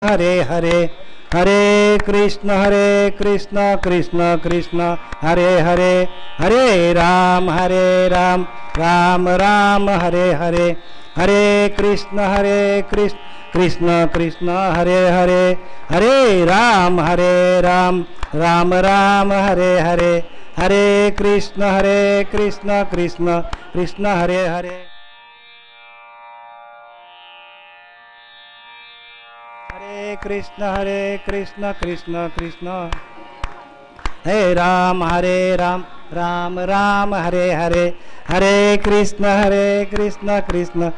हरे हरे हरे कृष्ण कृष्ण कृष्ण हरे हरे हरे राम राम राम हरे हरे हरे कृष्ण कृष्ण कृष्ण कृष्ण हरे हरे हरे राम राम राम हरे हरे हरे कृष्ण कृष्ण कृष्ण हरे हरे हरे कृष्ण कृष्ण कृष्ण हे राम राम हरे हरे हरे कृष्ण कृष्ण कृष्ण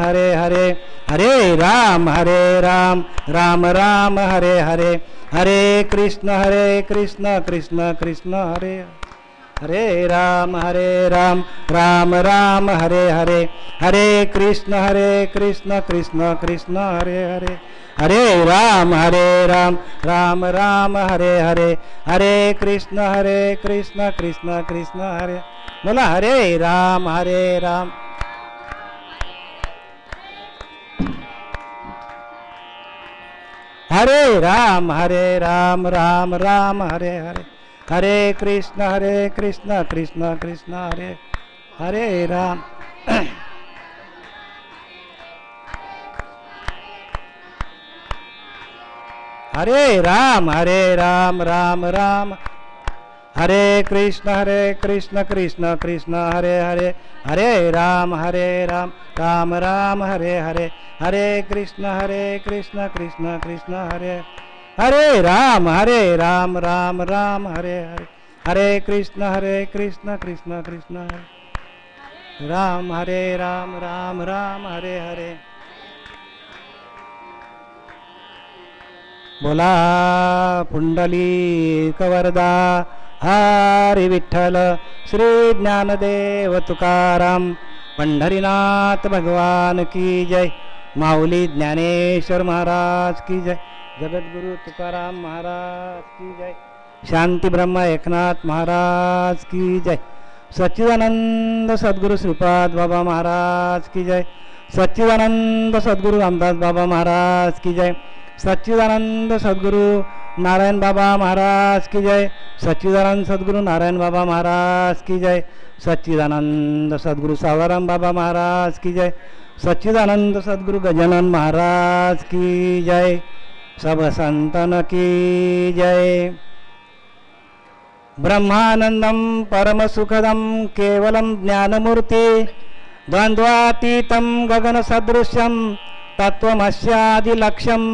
हरे हरे हरे राम राम हरे हरे हरे कृष्ण कृष्ण कृष्ण हरे हरे राम राम हरे हरे हरे कृष्ण कृष्ण कृष्ण हरे हरे हरे राम राम हरे हरे हरे कृष्ण कृष्ण कृष्ण हरे बोला हरे राम हरे राम राम हरे हरे हरे कृष्ण कृष्ण कृष्ण हरे हरे राम हरे राम राम हरे कृष्ण कृष्ण कृष्ण हरे हरे हरे राम राम हरे हरे हरे कृष्ण कृष्ण कृष्ण हरे हरे राम राम हरे हरे हरे कृष्ण कृष्ण कृष्ण हरे राम राम हरे हरे बोला पुंडलिक वरदा हरी विठ्ठल श्री ज्ञानदेव तुकाराम पंढरीनाथ भगवान की जय माऊली ज्ञानेश्वर महाराज की जय जगद्गुरु तुकाराम महाराज की जय शांती ब्रह्म एकनाथ महाराज की जय सच्चिदानंद सद्गुरु श्रीपाद बाबा महाराज की जय सच्चिदानंद सद्गुरु रामदास बाबा महाराज की जय सच्चिदानंद सद्गुरु नारायण बाबा महाराज की जय सच्चिदानंद सद्गुरु नारायण बाबा महाराज की जय सच्चिदानंद सद्गुरु सावराम बाबा महाराज की जय सच्चिदानंद सद्गुरु गजानन महाराज की जय सब संतन की जय ब्रह्मानंदम परम सुखदम केवलम ज्ञानमूर्ति द्वंद्वातीतं गगन सदृश्यम तत्वमस्यादिलक्ष्यम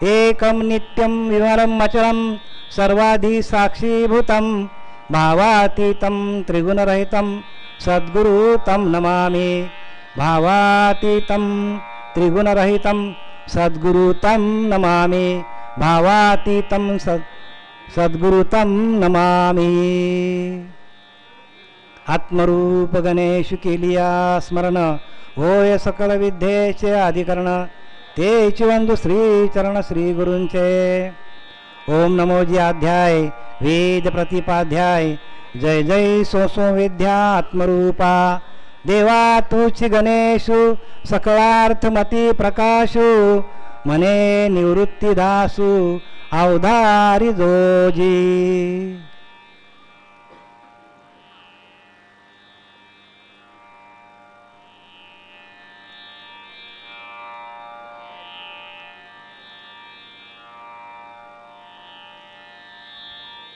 एकम नित्यम विमलम अचलम सर्वाधि साक्षीभूतम भावातीतं त्रिगुणरहितं सद्गुरु तं नमामि भावातीतं त्रिगुणरहितं सद्गुरु तं नमामि भावातीतं सद्गुरु तं नमामि आत्मरूप गणेश केलिया स्मरण होय सकल विद्येचे अधिकरण तेची वंदू श्री चरण श्री गुरूंचे ओम नमोजी अध्याय वेद प्रतिपाध्याय जय जय सोसो विद्या आत्मरूपा देवा तुची गणेशु सकलार्थमती प्रकाशु मने निवृत्ती दासु अवधारी जोजी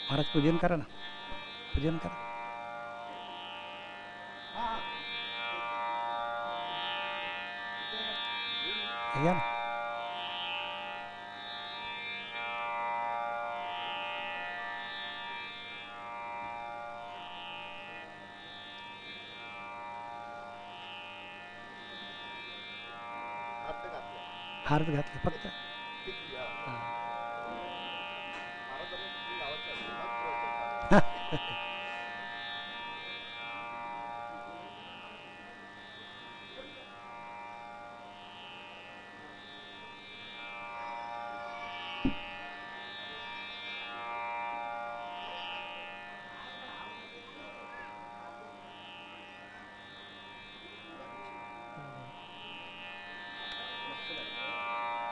महाराज पूजन करा ना पूजन करा या ना हार्द घातले फक्त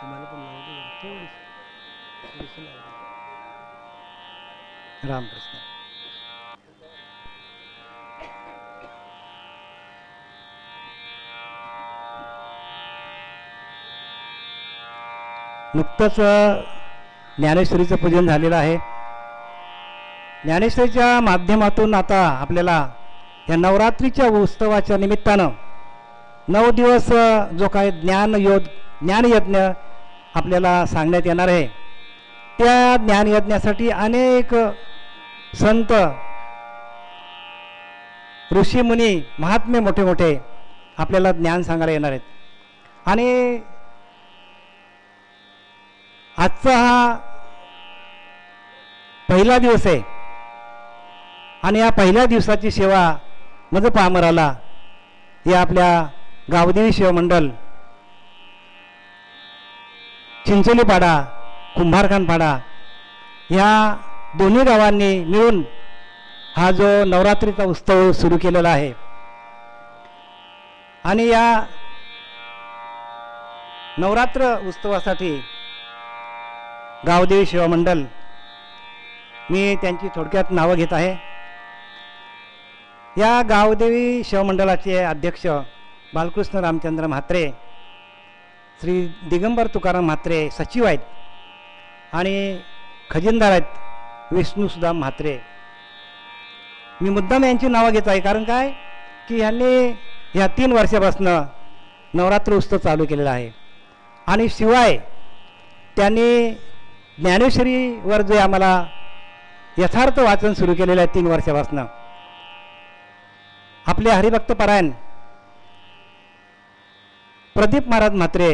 तुम्हाला पण रामकृष्ण. नुकतंच ज्ञानेश्वरीचं पूजन झालेलं आहे. ज्ञानेश्वरीच्या माध्यमातून आता आपल्याला या नवरात्रीच्या उत्सवाच्या निमित्तानं 9 दिवस जो काही ज्ञानयज्ञ आपल्याला सांगण्यात येणार आहे, त्या ज्ञानयज्ञासाठी अनेक संत ऋषीमुनी महात्मे मोठे मोठे आपल्याला ज्ञान सांगायला येणार आहेत. आणि आजचा हा पहिला दिवस आहे आणि या पहिल्या दिवसाची सेवा मज पामराला या आपल्या गावदेवी शिवमंडळ चिंचोलीपाडा कुंभारखानपाडा या दोन्ही गावांनी मिळून हा जो नवरात्रीचा उत्सव सुरू केलेला आहे. आणि या नवरात्र उत्सवासाठी गावदेवी शिवमंडळ, मी त्यांची थोडक्यात नावं घेत आहे. या गावदेवी शिवमंडळाचे अध्यक्ष बालकृष्ण रामचंद्र म्हात्रे, श्री दिगंबर तुकाराम म्हात्रे सचिव आहेत आणि खजिनदार आहेत विष्णू सुदाम म्हात्रे. मी मुद्दाम यांची नावं घेत आहे कारण काय की यांनी ह्या 3 वर्षापासून नवरात्र उत्सव चालू केलेला आहे. आणि शिवाय त्यांनी ज्ञानेश्वरीवर जे आम्हाला यथार्थ वाचन सुरू केलेलं आहे 3 वर्षापासून, आपले हरिभक्त परायण प्रदीप महाराज म्हात्रे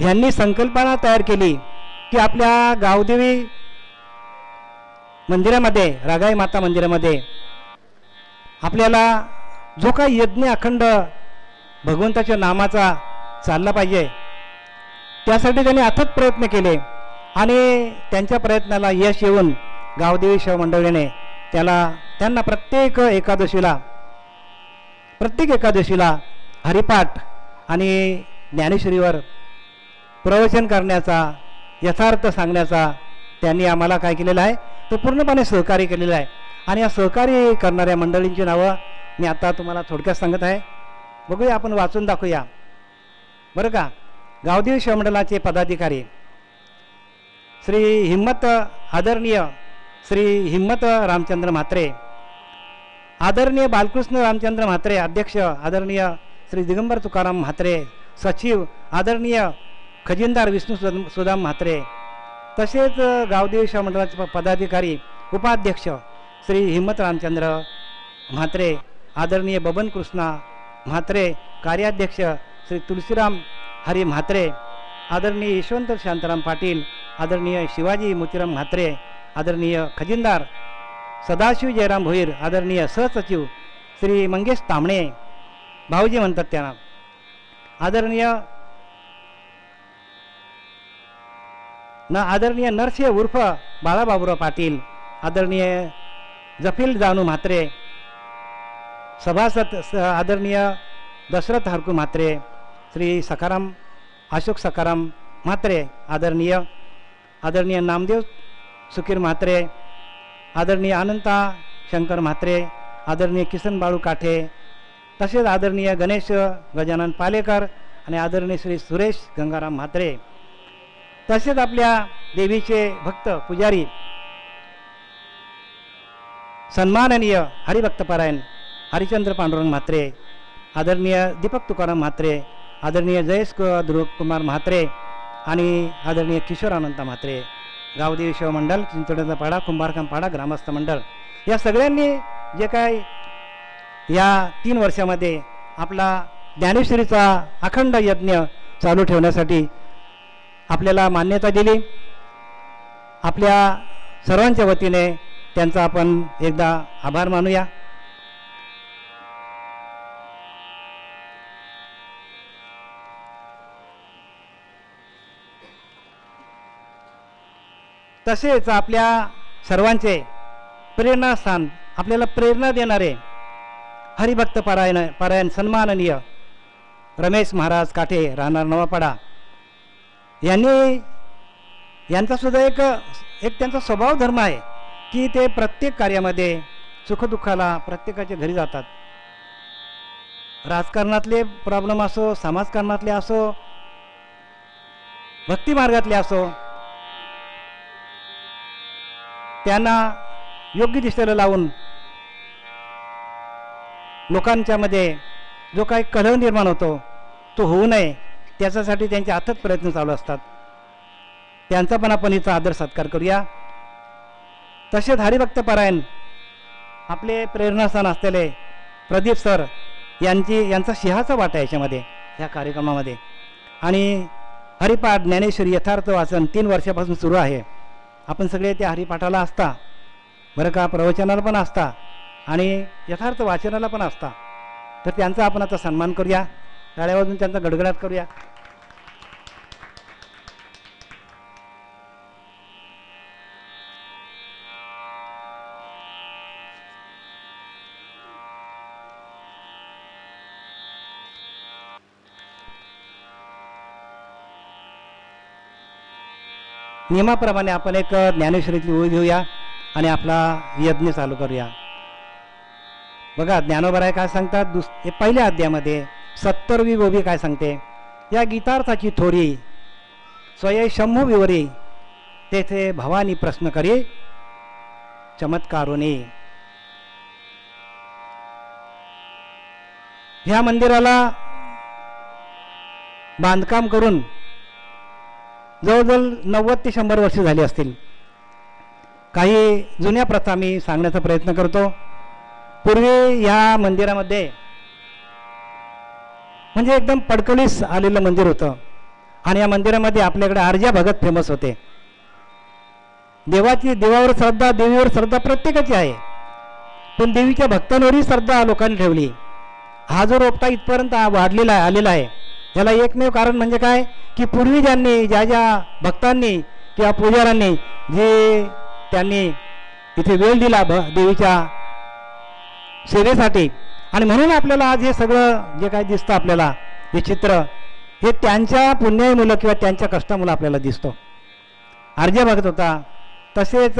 यांनी संकल्पना तयार केली की आपल्या गावदेवी मंदिरामध्ये, रागाई माता मंदिरामध्ये आपल्याला जो काही यज्ञ अखंड भगवंताच्या नामाचा चालला पाहिजे, त्यासाठी त्यांनी अथक प्रयत्न केले. आणि त्यांच्या प्रयत्नाला यश येऊन गावदेवी शिवमंडळीने त्यांना प्रत्येक एकादशीला हरिपाठ आणि ज्ञानेश्वरीवर प्रवचन करण्याचा, यथार्थ सांगण्याचा त्यांनी आम्हाला काय केलेलं आहे, तो पूर्णपणे सहकार्य केलेलं आहे. आणि या सहकार्य करणाऱ्या मंडळींची नावं मी आता तुम्हाला थोडक्यात सांगत आहे. बघूया, आपण वाचून दाखवूया बरं का. गावदेवी शिवमंडळाचे पदाधिकारी आदरणीय श्री हिम्मत रामचंद्र म्हात्रे, आदरणीय बालकृष्ण रामचंद्र म्हात्रे अध्यक्ष, आदरणीय श्री दिगंबर तुकाराम म्हात्रे सचिव, आदरणीय खजिनदार विष्णू सुदाम म्हात्रे, तसेच गावदेवी शिवमंडळाचे पदाधिकारी उपाध्यक्ष श्री हिम्मत रामचंद्र म्हात्रे, आदरणीय बबन कृष्णा म्हात्रे, कार्याध्यक्ष श्री तुलसीराम हरी म्हात्रे, आदरणीय यशवंत शांताराम पाटील, आदरणीय शिवाजी मोतीराम म्हात्रे, आदरणीय खजिनदार सदाशिव जयराम भोईर, आदरणीय सहसचिव श्री मंगेश तांबणे भाऊजी म्हणतात त्यांना, आदरणीय नरसिंह उर्फ बाळाबाबुराव पाटील, आदरणीय जफील जानू म्हात्रे, सभासद आदरणीय दशरथ हरकू म्हात्रे, श्री अशोक सकाराम म्हात्रे, आदरणीय नामदेव सुकीर म्हात्रे, आदरणीय अनंता शंकर म्हात्रे, आदरणीय किसन बाळू काठे, तसेच आदरणीय गणेश गजानन पालेकर आणि आदरणीय श्री सुरेश गंगाराम म्हात्रे, तसेच आपल्या देवीचे भक्त पुजारी सन्माननीय हरिभक्तपरायण हरिचंद्र पांडुरंग म्हात्रे, आदरणीय दीपक तुकाराम म्हात्रे, आदरणीय जयेश ध्रुवकुमार म्हात्रे आणि आदरणीय किशोर अनंत म्हात्रे, गावदेवी शिवमंडळ चिंचोलीचा पाडा कुंभारखान पाडा ग्रामस्थ मंडळ, या सगळ्यांनी जे काय या 3 वर्षामध्ये आपला ज्ञानेश्वरीचा अखंड यज्ञ चालू ठेवण्यासाठी आपल्याला मान्यता दिली, आपल्या सर्वांच्या वतीने त्यांचा आपण एकदा आभार मानूया. तसेच आपल्या सर्वांचे प्रेरणास्थान, आपल्याला प्रेरणा देणारे हरिभक्त परायण सन्माननीय रमेश महाराज काठे राहणार नवापाडा यांनी यांचा सुद्धा एक एक त्यांचा स्वभाव धर्म आहे की ते प्रत्येक कार्यामध्ये सुखदुःखाला प्रत्येकाच्या घरी जातात. राजकारणातले प्रॉब्लेम असो, समाजकारणातले असो, भक्ती मार्गातले असो, त्यांना योग्य दिशेला लावून लोकांच्या मध्ये जो काही कलह निर्माण होतो तो होऊ नये त्याच्यासाठी त्यांचे अथक प्रयत्न चालू असतात. त्यांचा पण आपण हिचा आदर सत्कार करूया. तसेच हरिभक्तपरायण आपले प्रेरणास्थान असलेले प्रदीप सर यांचा सिंहाचा वाटा आहे याच्यामध्ये, या कार्यक्रमामध्ये. आणि हरिपाठ ज्ञानेश्वरी यथार्थ वाचन 3 वर्षापासून सुरू आहे. आपण सगळे त्या हरिपाठाला असता बरं का, प्रवचनाला पण असता आणि यथार्थ वाचनाला पण असता. तर त्यांचा आपण आता सन्मान करूया, टाळ्या वाजून त्यांचा गडगडाट करूया. नियमाप्रमाणे आपण एक ज्ञानेश्वरीतली ओळी घेऊया आणि आपला यज्ञ चालू करूया. बघा ज्ञानोबराय काय सांगतात, पहिल्या अध्यायामध्ये 70वी ओवी काय सांगते, या गीतार्थाची थोडी स्वये शंभू विवरी तेथे भवानी प्रश्न करी चमत्कारोनी. ह्या मंदिराला बांधकाम करून जवळजवळ 90 ते 100 वर्ष झाली असतील. काही जुन्या प्रथा मी सांगण्याचा प्रयत्न करतो. पूर्वी ह्या मंदिरामध्ये म्हणजे एकदम पडकळीस आलेलं मंदिर होतं आणि या मंदिरामध्ये आपल्याकडे आर्या भगत फेमस होते. देवावर श्रद्धा, देवीवर श्रद्धा प्रत्येकाची आहे, पण देवीच्या भक्तांवरही श्रद्धा लोकांनी ठेवली. हा जो रोपटा इथपर्यंत आलेला आहे याला एकमेव कारण म्हणजे काय की पूर्वी ज्या भक्तांनी किंवा पुजाऱ्यांनी जे त्यांनी इथे वेळ दिला देवीच्या सेवेसाठी, आणि म्हणून आपल्याला आज हे सगळं जे काय दिसतं आपल्याला हे चित्र, हे त्यांच्या पुण्यामुळे किंवा त्यांच्या कष्टामुळे आपल्याला दिसतो. आर्य भगत होता, तसेच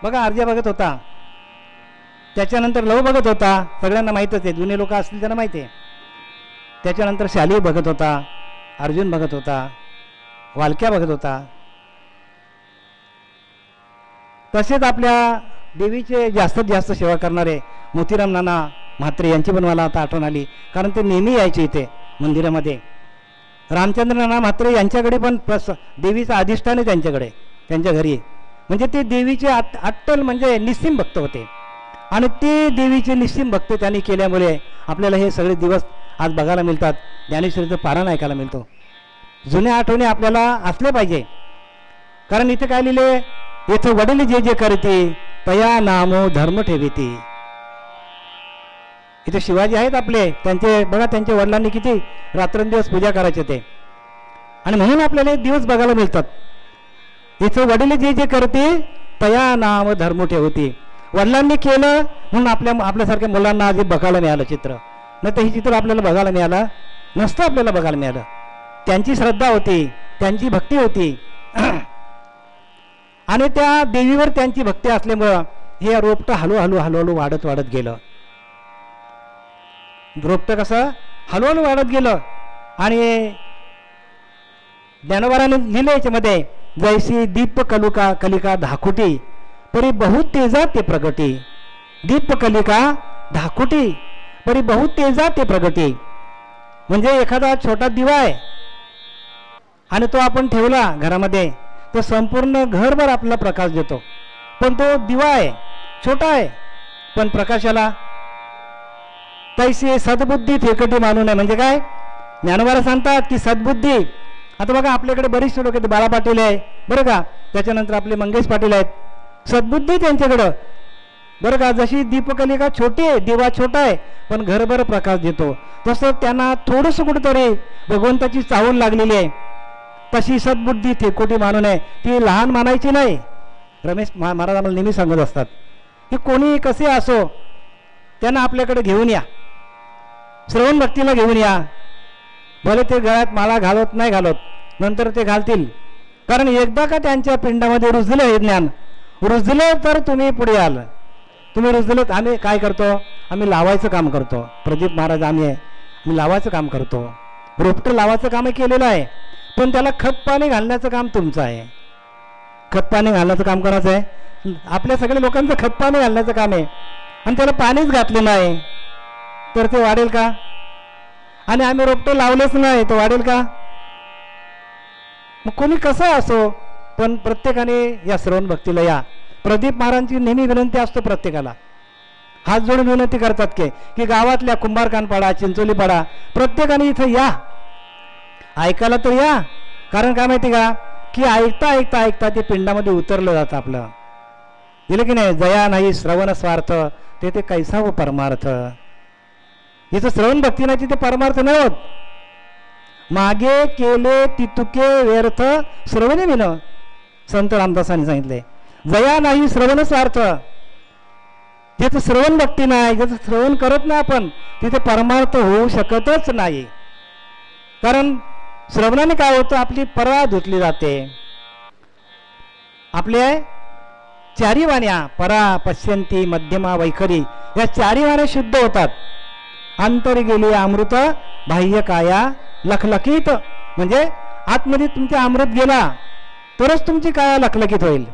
बघा आर्य भगत होता, त्याच्यानंतर लव भगत होता, सगळ्यांना माहीतच आहे, जुने लोक असतील त्यांना माहिती आहे. त्याच्यानंतर शालिव भगत होता, अर्जुन भगत होता, वालक्या भगत होता. तसेच आपल्या देवीचे जास्तीत जास्त सेवा करणारे मोतीराम नाना म्हात्रे यांची पण मला आता आठवण आली, कारण ते नेहमी यायचे इथे मंदिरामध्ये. रामचंद्र नाना म्हात्रे यांच्याकडे पण देवीचं अधिष्ठान आहे त्यांच्याकडे, त्यांच्या घरी. म्हणजे ते देवीचे अट्टल म्हणजे निस्सीम भक्त होते आणि ते देवीचे निस्सीम भक्त त्यांनी केल्यामुळे आपल्याला हे सगळे दिवस आज बघायला मिळतात. ज्ञानेश्वरीचं पारायण ऐकायला मिळतो. जुन्या आठवणी आपल्याला असले पाहिजे, कारण इथे काय लिहिले, येथे वडील जे जे करते तया नामो धर्म ठेविती. इथे शिवाजी आहेत आपले, त्यांचे बघा त्यांच्या वडिलांनी किती रात्रंदिवस पूजा करायचे ते, आणि म्हणून आपल्याला दिवस बघायला मिळतात. इथे वडील जे जे करते तया नाम धर्म ठेवती. वडिलांनी केलं म्हणून आपल्यासारख्या मुलांना आज बघायला मिळालं चित्र, नाही तर हे चित्र आपल्याला बघायला मिळालं नसतं, आपल्याला बघायला मिळालं. त्यांची श्रद्धा होती, त्यांची भक्ती होती आणि त्या देवीवर त्यांची भक्ती असल्यामुळं हे रोपटं हळूहळू वाढत गेलं. रोपटं कसं हळूहळू वाढत गेलं आणि ज्ञानोबाराने लिहिलं याच्यामध्ये, जैसी दीप कलिका धाकुटी परी बहुत तेजा ते प्रगटी. दीप कलिका धाकुटी परी बहुत तेजा ते प्रगटी. म्हणजे एखादा छोटा दिवा आहे आणि तो आपण ठेवला घरामध्ये तो संपूर्ण घरभर आपला प्रकाश देतो, पण तो दिवा आहे, छोटा आहे, पण प्रकाशाला तैसे सद्बुद्धी थेकटी मानू नये. म्हणजे काय, ज्ञानोबा सांगतात की सद्बुद्धी. आता बघा आपल्याकडे बरीचसे लोक आहेत, बाळा पाटील आहे बरं का, त्याच्यानंतर आपले मंगेश पाटील आहेत, सद्बुद्धी त्यांच्याकडं बरं का. जशी दीपकलिका छोटी आहे, दिवा छोटा आहे, पण घरभर प्रकाश देतो, तसं त्यांना थोडंसं कुठंतरी भगवंताची चाहूल लागलेली आहे. तशी सद्बुद्धी थेकोटी मानू नये. ती लहान मानायची नाही. रमेश महाराज आम्हाला नेहमी सांगत असतात की कोणी कसे असो त्यांना आपल्याकडे घेऊन या, श्रवण भक्तीला घेऊन या. भले ते गळ्यात माळा घालत नाही घालत, नंतर ते घालतील, कारण एकदा का त्यांच्या पिंडामध्ये रुजलं हे ज्ञान, रुजलं तर तुम्ही पुढे आलं. तुम्ही रुजलं. आम्ही काय करतो, आम्ही लावायचं काम करतो. प्रदीप महाराज आम्ही लावायचं काम करतो, रोपटं लावायचं काम केलेलं आहे. पण त्याला खत पाणी घालण्याचं काम तुमचं आहे. खत पाणी घालण्याचं काम कोणाचं आहे? आपल्या सगळ्या लोकांचं खत पाणी घालण्याचं काम आहे. आणि त्याला पाणीच घातलं नाही तर ते वाढेल का? आणि आम्ही रोपटं लावलेच नाही तर वाढेल का? मग कोणी कसं असो, पण प्रत्येकाने या श्रवण भक्तीला या. प्रदीप महाराजांची नेहमी विनंती असतो प्रत्येकाला, हात जोडून विनंती करतात की गावातल्या कुंभारकानपाडा, चिंचोलीपाडा प्रत्येकाने इथं या, ऐकायला तर या. कारण काय माहिती का, की ऐकता ऐकता ऐकता ते पिंडामध्ये उतरलं जातं आपलं. दिलं की नाही? जया नाही श्रवण स्वार्थ, ते कैसा व परमार्थ. इथं श्रवण भक्ती नाही, तिथे परमार्थ नाही होत. मागे केले तितुके व्यर्थ श्रवणे विन, संत रामदासांनी सांगितले. जया नाही श्रवण स्वार्थ, ज्याचं श्रवण भक्ती नाही, ज्याचं श्रवण करत नाही आपण, तिथे परमार्थ होऊ शकतच नाही. कारण श्रवणाने काय होतं, आपली परा धुतली जाते. आपले चारी वाण्या परा, पश्यंती, मध्यमा, वैखरी या चारी वाण्या शुद्ध होतात. अंतरी गेली अमृत, बाह्य काया लखलखीत, म्हणजे आतमध्ये तुमच्या अमृत गेला तरच तुमची काया लखलखीत होईल.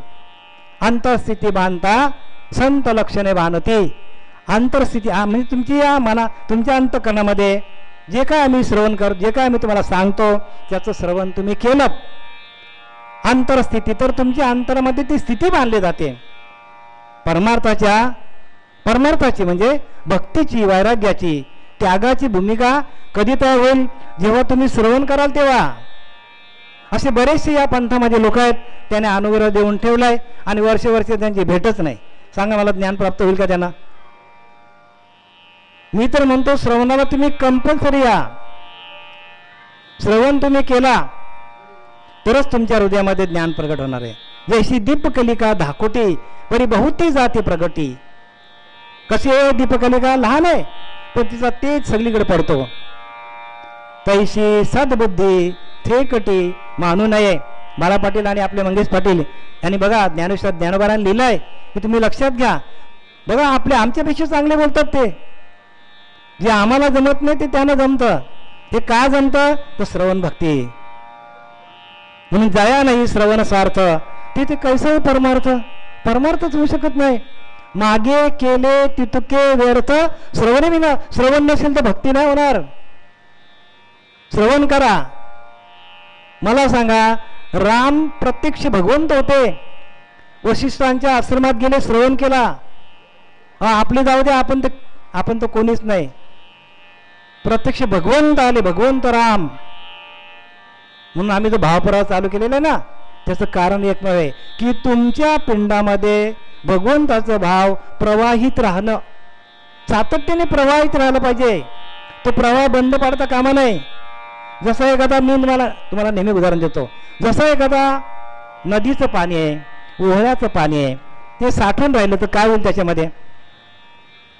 अंतरस्थिती बांधता संत लक्षणे बांधते. अंतरस्थिती म्हणजे तुमची या मना, तुमच्या अंतकरणामध्ये जे काय आम्ही श्रवण करतो, जे काय आम्ही तुम्हाला सांगतो त्याचं श्रवण तुम्ही केलं. अंतरस्थिती तर तुमच्या अंतरामध्ये ती स्थिती बांधली जाते. परमार्थाची म्हणजे भक्तीची, वैराग्याची, त्यागाची भूमिका कधी तयार होईल, जेव्हा तुम्ही श्रवण कराल तेव्हा. असे बरेचसे या पंथामध्ये लोक आहेत, त्याने अनुग्रह देऊन ठेवलाय आणि वर्षे त्यांची भेटच नाही. सांगा मला ज्ञान प्राप्त होईल का त्यांना? मी तर म्हणतो श्रवणाला तुम्ही कंपल्सरी या. श्रवण तुम्ही केला तरच तुमच्या हृदयामध्ये ज्ञान प्रगट होणार आहे. जैशी दीपकलिका धाकोटी परी बहुती जाते प्रगटी. कशी आहे दीपकलिका? लहान आहे पण तिचा तेज सगळीकडे पडतो. तैशी सद्बुद्धी थेकटी मानू नये. बाळा पाटील आणि आपले मंगेश पाटील यांनी बघा ज्ञानेश्वर ज्ञानोबारांनी लिहिलंय की तुम्ही लक्षात घ्या. बघा आमच्यापेक्षा चांगले बोलतात ते. जे आम्हाला जमत नाही ते त्यांना जमतं. हे का जमतं? तर श्रवण भक्ती. म्हणून जया नाही श्रवण स्वार्थ, ते कैसा परमार्थ? परमार्थच होऊ शकत नाही. मागे केले तितके व्यर्थ श्रवणे विना. श्रवण नसेल तर भक्ती नाही होणार. श्रवण करा. मला सांगा, राम प्रत्यक्ष भगवंत होते, वशिष्ठांच्या आश्रमात गेले, श्रवण केला. आपले जाऊ दे, आपण तर कोणीच नाही. प्रत्यक्ष भगवंत आले, भगवंत राम. म्हणून आम्ही जो भावपुरावा चालू केलेला आहे ना, त्याचं कारण एक नव्हे की तुमच्या पिंडामध्ये भगवंताचा भाव प्रवाहित राहणं, सातत्याने प्रवाहित राहिलं पाहिजे. तो प्रवाह बंद पाडता कामा नये. जसं एखादा मी तुम्हाला नेहमी उदाहरण देतो. जसं एखादा नदीचं पाणी आहे, ओहळ्याचं पाणी आहे, ते साठून राहिलं तर काय होईल?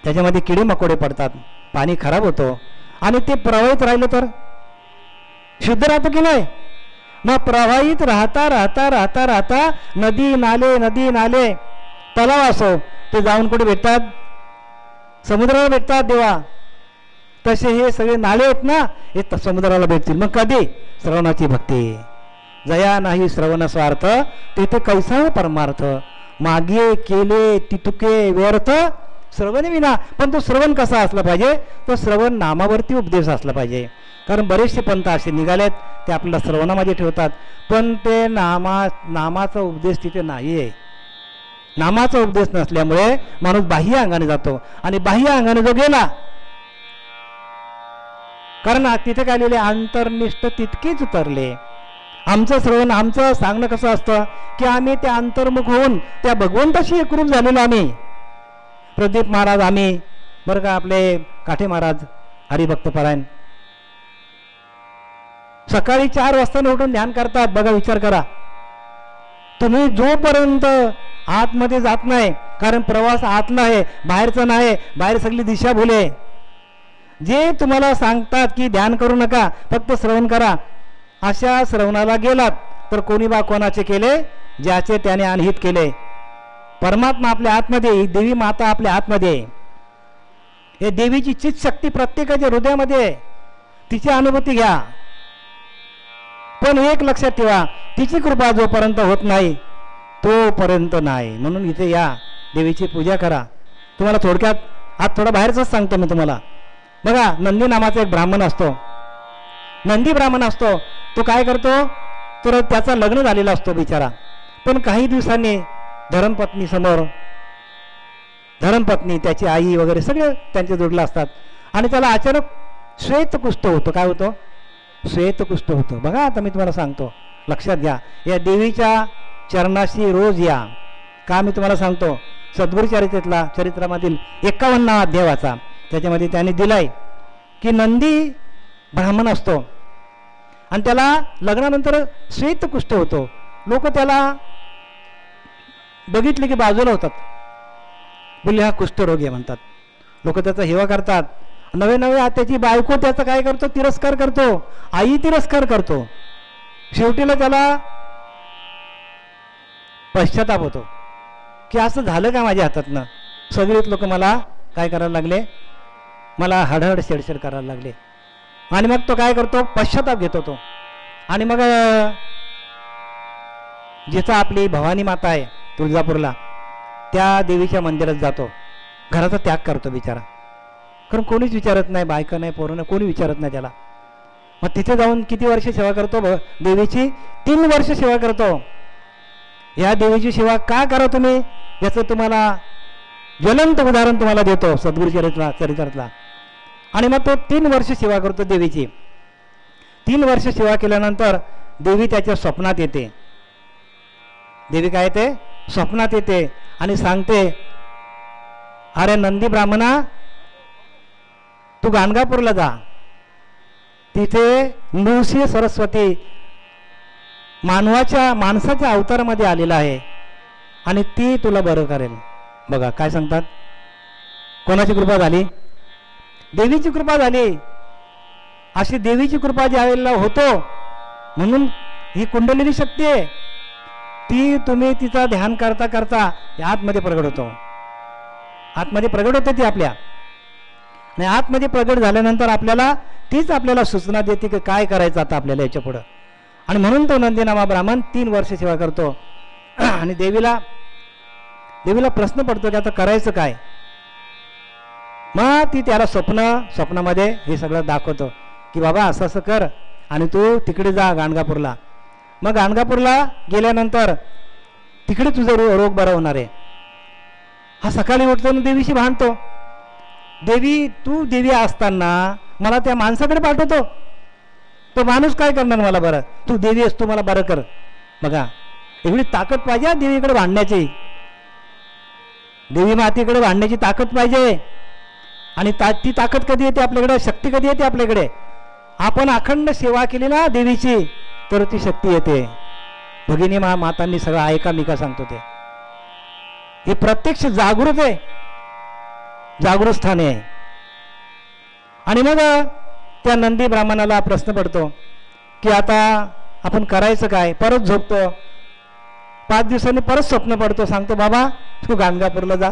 त्याच्यामध्ये किडे मकोडे पडतात, पाणी खराब होतो. आणि ते प्रवाहित राहिलं तर शुद्ध राहतं की नाही? मग प्रवाहित राहता राहता राहता राहता नदी नाले तलाव असो, ते जाऊन कुठे भेटतात? समुद्राला भेटतात देवा. तसे हे सगळे नाले आहेत ना, हे समुद्राला भेटतील. मग कधी? श्रवणाची भक्ती. जया नाही श्रवण स्वार्थ, तेथे कैसा परमार्थ. मागे केले तितुके व्यर्थ श्रवण विना. पण तो श्रवण कसा असला पाहिजे? तो श्रवण नामावरती उपदेश असला पाहिजे. कारण बरेचसे पंथ असे निघालेत, ते आपल्याला श्रवणामध्ये ठेवतात, पण ते नामाचा उपदेश तिथे नाही आहे. नामाचा उपदेश नसल्यामुळे माणूस बाह्य अंगाने जातो, आणि बाह्य अंगाने जो गेला, कारण तिथे काय लिहिले? अंतर्निष्ठ तितकेच उतरले. आमचं श्रवण, आमचं सांगणं कसं असतं की आम्ही त्या अंतर्मुख होऊन त्या भगवंताशी एकरूप झालेलो. आम्ही प्रदीप महाराज, आम्ही बरं का, आपले काठे महाराज हरिभक्त परायण सकाळी 4 वाजता उठून ध्यान करतात. बघा, विचार करा. तुम्ही जोपर्यंत आतमध्ये जात नाही, कारण प्रवास आतला आहे, बाहेरचा नाही. बाहेर सगळी दिशाभूल आहे. जे तुम्हाला सांगतात की ध्यान करू नका, फक्त श्रवण करा, अशा श्रवणाला गेलात तर कोणी बा कोणाचे केले, ज्याचे त्याने अनहित केले. परमात्मा आपल्या आतमध्ये, देवी माता आपल्या आतमध्ये. हे देवीची चित शक्ती प्रत्येकाच्या हृदयामध्ये, तिची अनुभूती घ्या. पण एक लक्षात ठेवा, तिची कृपा जोपर्यंत होत नाही तोपर्यंत नाही. म्हणून इथे या, देवीची पूजा करा. तुम्हाला थोडक्यात आज थोडा बाहेरच सांगतो मी तुम्हाला. बघा, नंदी नामाचा एक ब्राह्मण असतो, नंदी ब्राह्मण असतो. तो काय करतो, तर त्याचा लग्न झालेला असतो बिचारा. पण काही दिवसांनी धर्मपत्नी समोर, धर्मपत्नी, त्याची आई वगैरे सगळे त्यांचे जोडले असतात. आणि त्याला अचानक श्वेतकुष्ठ होतं. काय होतं? श्वेतकुष्ठ होतं. बघा, आता मी तुम्हाला सांगतो, लक्षात घ्या. या देवीच्या चरणाशी रोज या. का मी तुम्हाला सांगतो, सद्गुरू चरित्रामधील 51 अध्याय वाचा. त्याच्यामध्ये त्याने दिलाय की नंदी ब्राह्मण असतो आणि त्याला लग्नानंतर श्वेतकुष्ठ होतो. लोक त्याला बघितले की बाजूला होतात, बोलले हा कुष्ठरोगी म्हणतात. लोक त्याचा हेवा करतात. नवे नवे त्याची बायको त्याचा काय करतो, तिरस्कार करतो, आई तिरस्कार करतो. शेवटीला त्याला पश्चाताप होतो की असं झालं का माझ्या हातातनं. सगळेच लोक मला काय करायला लागले, मला हडहड शेडशेड करायला लागले. आणि मग तो काय करतो, पश्चाताप घेतो तो. आणि मग जिथं आपली भवानी माता आहे तुळजापूरला, त्या देवीच्या मंदिरात जातो. घराचा त्याग करतो बिचारा, कारण कोणीच विचारत नाही, बायका नाही, पोरं नाही, कोणी विचारत नाही त्याला. मग तिथे जाऊन किती वर्ष सेवा करतो देवीची? 3 वर्ष सेवा करतो. या देवीची सेवा का करा तुम्ही, याचं तुम्हाला ज्वलंत उदाहरण तुम्हाला देतो सद्गुरू चरित्रातला. आणि मग तो 3 वर्ष सेवा करतो देवीची. 3 वर्ष सेवा केल्यानंतर देवी त्याच्या स्वप्नात येते. देवी काय येते? स्वप्नात येते आणि सांगते, अरे नंदी ब्राह्मणा, तू गाणगापूरला जा. तिथे नृसिंह सरस्वती माणसाच्या अवतारामध्ये आलेला आहे आणि ती तुला बरं करेल. बघा काय सांगतात, कोणाची कृपा झाली? देवीची कृपा झाली. अशी देवीची कृपा ज्या वेळेला होतो, म्हणून ही कुंडलिनी शक्ती आहे, ती तुम्ही तिचा ध्यान करता करता आतमध्ये प्रगट होतो. आतमध्ये प्रगट होते ती आपल्या. आणि आतमध्ये प्रगट झाल्यानंतर आपल्याला तीच आपल्याला सूचना देते की काय करायचं आता आपल्याला याच्या पुढं. आणि म्हणून तो नंदीनामा ब्राह्मण 3 वर्ष सेवा करतो. आणि देवीला प्रश्न पडतो की आता करायचं काय. मग ती त्याला स्वप्नामध्ये हे सगळं दाखवतो की बाबा असं असं कर आणि तू तिकडे जा गाणगापूरला. मग गाणगापूरला गेल्यानंतर तिकडे तुझा रोग बरा होणार आहे. हा सकाळी उठतो आणि देवीशी भांडतो, देवी तू देवी असताना मला त्या माणसाकडे पाठवतो, तो माणूस काय करणार मला बरं, तू देवी असतो मला बरं कर. बघा एवढी ताकद पाहिजे देवीकडे भांडण्याची, देवी मातेकडे भांडण्याची ताकद पाहिजे. आणि ती ताकद कधी येते आपल्याकडे, शक्ती कधी येते आपल्याकडे, आपण अखंड सेवा केली ना देवीची तर ती शक्ती येते. भगिनी मातांनी सगळं ऐका, मी का सांगतो ते, हे प्रत्यक्ष जागृत आहे, जागृत स्थान आहे. आणि मग त्या नंदी ब्राह्मणाला प्रश्न पडतो की आता आपण करायचं काय. परत झोपतो. 5 दिवसांनी परत स्वप्न पडतो, सांगतो बाबा तू गाणगापूरला जा.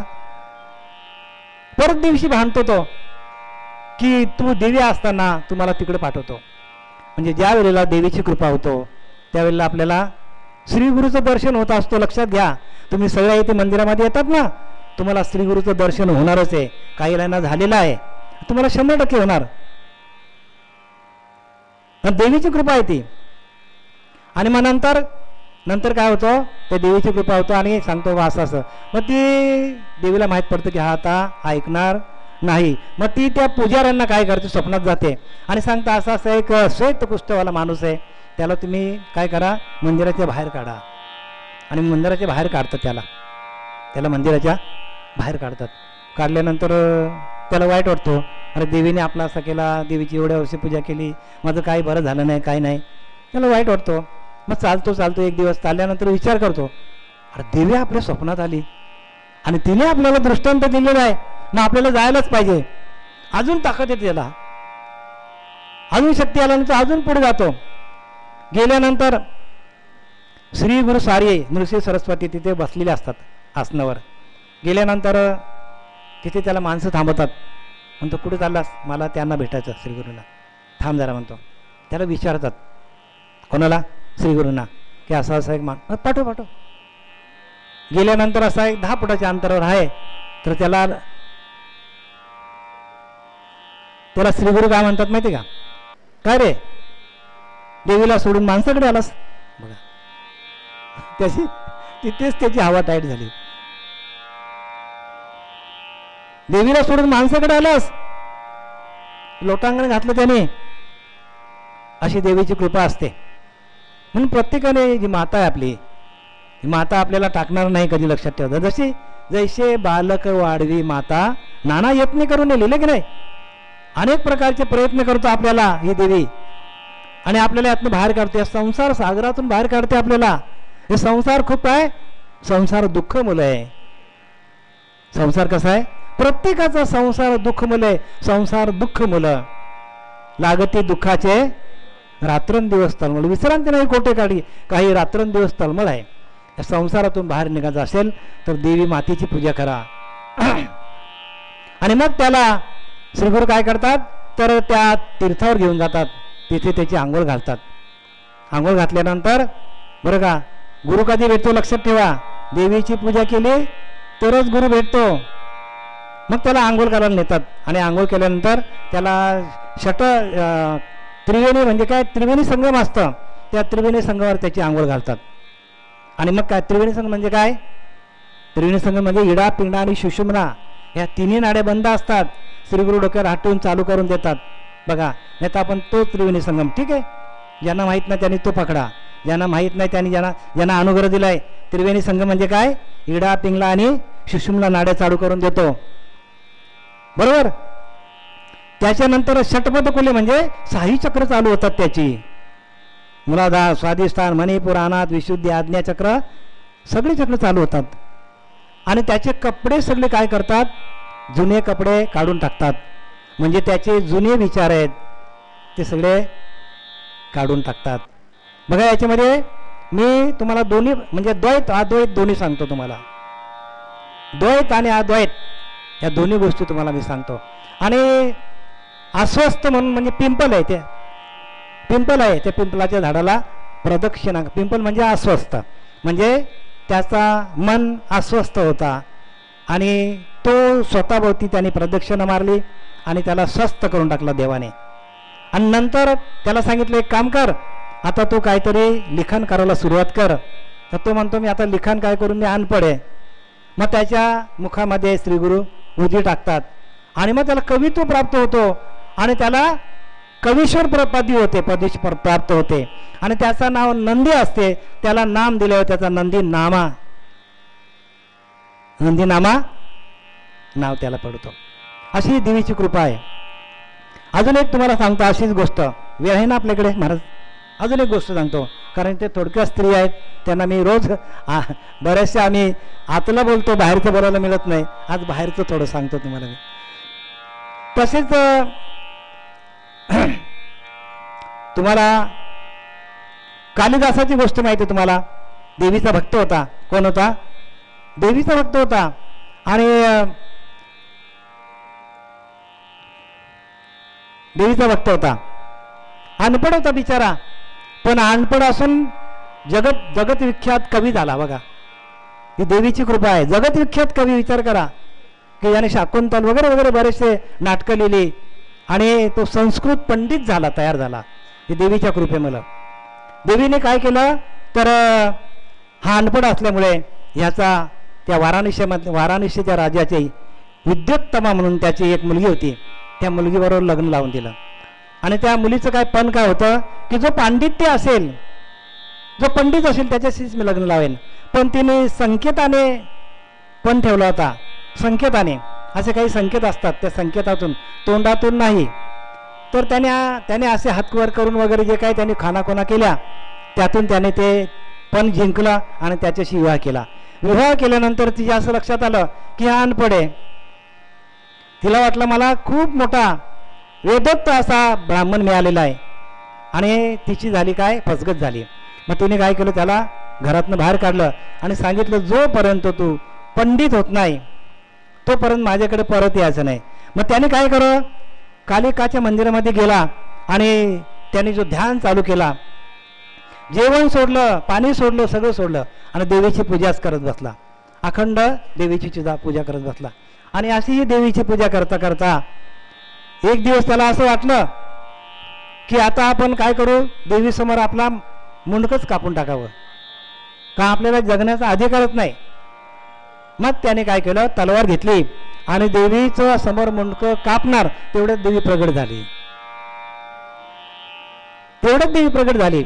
परत दिवशी भांडतो तो की तू देवी असताना तुम्हाला तिकडे पाठवतो. म्हणजे ज्या वेळेला देवीची कृपा होतो त्यावेळेला आपल्याला श्री गुरुचं दर्शन होत असतो. लक्षात घ्या, तुम्ही सगळ्या इथे मंदिरामध्ये येतात ना, तुम्हाला श्री गुरुचं दर्शन होणारच आहे. काही वेळांना झालेलं आहे, तुम्हाला 100% होणार. देवीची कृपा आहे ती. आणि मग नंतर काय होतं, त्या देवीची कृपा होतो आणि सांगतो बा असं असं. मग ती देवीला माहीत पडतं की हा आता ऐकणार नाही. मग ती त्या पुजाऱ्यांना काय करते, स्वप्नात जाते आणि सांगता असं असं एक श्वेतकुष्ठवाला माणूस आहे, त्याला तुम्ही काय करा, मंदिराच्या बाहेर काढा. आणि मंदिराच्या बाहेर काढतात त्याला मंदिराच्या बाहेर काढतात. काढल्यानंतर त्याला वाईट वाटतो, अरे देवीने आपला असा केला, देवीची एवढ्या वर्षी पूजा केली, माझं काही बरं झालं नाही, काही नाही. त्याला वाईट वाटतो. मग चालतो एक दिवस चालल्यानंतर विचार करतो, अरे देवी आपल्या स्वप्नात आली आणि तिने आपल्याला दृष्टांत दिलेला आहे, मग आपल्याला जायलाच पाहिजे. अजून ताकद येते त्याला, अजून शक्ती आल्यानंतर अजून पुढे जातो. गेल्यानंतर श्री गुरु सारे नृसिंह सरस्वती तिथे बसलेले असतात आसनावर. गेल्यानंतर तिथे त्याला माणसं थांबवतात. म्हणतो कुठे चाललास? मला त्यांना भेटायचं श्रीगुरूंना. थांब जरा म्हणतो. त्याला विचारतात कोणाला? श्रीगुरूंना, की असा असा एक पाठव पाठव. गेल्यानंतर असा एक 10 फुटाच्या अंतरावर आहे. तर त्याला श्रीगुरू काय म्हणतात माहिती का? काय रे, देवीला सोडून माणसाकडे आलास? बघा, तिथेच त्याची हवा टाईट झाली. देवीला सोडून माणसाकडे आलास? लोटांगण घातलं त्याने. अशी देवीची कृपा असते. म्हणून प्रत्येकाने जी माता आहे आपली, ही माता आपल्याला टाकणार नाही कधी, लक्षात ठेवा. जैसे बालक वाढवी माता, नाना यत्न करून लिहिलं की नाही? अनेक प्रकारचे प्रयत्न करतो आपल्याला ही देवी, आणि आपल्याला यातनं बाहेर काढते. या संसार सागरातून बाहेर काढते आपल्याला. हे संसार खूप आहे. संसार दुःख मुलं आहे. संसार कसा आहे? प्रत्येकाचा संसार दुःख मुलं आहे. संसार दुःख मुलं लागते दुःखाचे रात्रंदिवस तळमळ. विश्रांती नाही कोठे काढी, काही रात्रंदिवस तळमळ आहे. या संसारातून बाहेर निघायचं असेल तर देवी मातेची पूजा करा. आणि मग त्याला श्रीगुरू काय करतात? तर त्या तीर्थावर घेऊन जातात. तिथे त्याची आंघोळ घालतात. आंघोळ घातल्यानंतर बरं का, गुरु कधी भेटतो लक्षात ठेवा. देवीची पूजा केली तरच गुरु भेटतो. मग त्याला आंघोळ करायला नेतात. आणि आंघोळ केल्यानंतर त्याला त्रिवेणी म्हणजे काय, त्रिवेणी संगम असतं. त्या त्रिवेणी संगमावर त्याची आंघोळ घालतात. आणि मग काय, त्रिवेणी संगम म्हणजे काय? त्रिवेणी संगम म्हणजे इडा, पिंडा आणि सुषुम्ना या तिन्ही नाड्या बंद असतात. श्रीगुरु डोक्यावर हात ठेवून चालू करून देतात. बघा, नाही तर आपण तो त्रिवेणी संगम, ठीक आहे, ज्यांना माहीत नाही त्यांनी तो पकडा. ज्यांना माहीत नाही त्यांनी ज्यांना अनुग्रह दिलाय. त्रिवेणी संगम म्हणजे काय? इडा, पिंगला आणि सुषुम्ना नाड्या चालू करून देतो. बरोबर. त्याच्यानंतर षटपदकुले म्हणजे 6 चक्र चालू होतात त्याची. मूलाधार, स्वाधिष्ठान, मणिपूर, अनाथ, विशुद्धी, आज्ञाचक्र, सगळे चक्र चालू होतात. आणि त्याचे कपडे सगळे काय करतात? जुने कपडे काढून टाकतात. म्हणजे त्याचे जुने विचार आहेत ते सगळे काढून टाकतात. बघा, याच्यामध्ये मी तुम्हाला दोन्ही म्हणजे द्वैत अद्वैत दोन्ही सांगतो तुम्हाला. द्वैत आणि अद्वैत या दोन्ही गोष्टी तुम्हाला मी सांगतो. आणि अस्वस्थ म्हणून म्हणजे पिंपल आहे, ते पिंपल आहे. त्या पिंपलाच्या झाडाला प्रदक्षिणा. पिंपल म्हणजे अस्वस्थ, म्हणजे त्याचा मन अस्वस्थ होता आणि तो स्वतःभोवती त्याने प्रदक्षिणा मारली आणि त्याला स्वस्थ करून टाकला देवाने. आणि नंतर त्याला सांगितलं एक काम कर, आता तू काहीतरी लिखाण करायला सुरुवात कर. तर तो म्हणतो मी आता लिखाण काय करून, मी अनपढ आहे. मग त्याच्या मुखामध्ये श्रीगुरु उदी टाकतात आणि मग त्याला कवित्व प्राप्त होतो आणि त्याला कवीश्वर पदवी होते, पदेश प्राप्त होते. आणि त्याचं नाव नंदी असते. त्याला नाम दिले, त्याचा नंदी नामा, नंदी नामा नाव त्याला पडतो. अशी देवीची कृपा आहे. अजून एक तुम्हाला सांगतो अशीच गोष्ट, वेळ आहे ना आपल्याकडे महाराज? अजून एक गोष्ट सांगतो, कारण ते थोडक्या स्त्री आहेत, त्यांना मी रोज बरेचसे आम्ही आतलं बोलतो, बाहेरचं बोलायला मिळत नाही. आज बाहेरचं थोडं सांगतो तुम्हाला मी. तसेच तुम्हाला कालिदासाची गोष्ट माहिती तुम्हाला. देवीचा भक्त होता. कोण होता? देवीचा भक्त होता. आणि देवीचा भक्त होता. अनपढ होता बिचारा, पण अनपढ असून जगत विख्यात कवी झाला. बघा, ही देवीची कृपा आहे. जगत विख्यात कवी, विचार करा, की याने शाकुंतल वगैरे वगैरे बरेचसे नाटकं लिहिली आणि तो संस्कृत पंडित झाला, तयार झाला. ही देवीच्या कृपेमुळे. देवीने काय केलं तर हा अनपढ असल्यामुळे ह्याचा त्या वाराणसीच्या राजाची विद्योत्तमा म्हणून त्याची एक मुलगी होती, त्या मुलगीबरोबर लग्न लावून दिलं. आणि त्या मुलीचं काय होतं की जो पांडित्य असेल, जो पंडित असेल त्याच्याशीच मी लग्न लावेन. पण तिने संकेताने पण ठेवला होता. संकेताने, असे काही संकेत असतात, त्या संकेतातून, तोंडातून नाही. तर त्याने असे हातवर करून वगैरे जे काही त्याने खानाखोना केल्या, त्यातून त्याने ते पण जिंकला आणि त्याच्याशी विवाह केला. विवाह केल्यानंतर तिच्या असं लक्षात आलं की हा अनपढ आहे. तिला वाटलं मला खूप मोठा वेदोक्त असा ब्राह्मण मिळालेला आहे. आणि तिची झाली काय, फसगत झाली. मग तिने काय केलं, त्याला घरातनं बाहेर काढलं आणि सांगितलं जोपर्यंत तू पंडित होत नाही तोपर्यंत माझ्याकडे परत यायचं नाही. मग त्याने काय करा, कालिकाच्या मंदिरामध्ये गेला आणि त्याने जो ध्यान चालू केला, जेवण सोडलं, पाणी सोडलं, सगळं सोडलं आणि देवीची पूजाच करत बसला. अखंड देवीची पूजा करत बसला. आणि अशी ही देवीची पूजा करता करता एक दिवस त्याला असं वाटलं की आता आपण काय करू, देवीसमोर आपला मुंडकच कापून टाकावं, का आपल्याला जगण्याचा अधिकारच नाही. मग त्याने काय केलं, तलवार घेतली आणि देवीचं समोर मुंडकं कापणार तेवढ्यात देवी प्रगट झाली. तेवढ्यात देवी प्रगट झाली.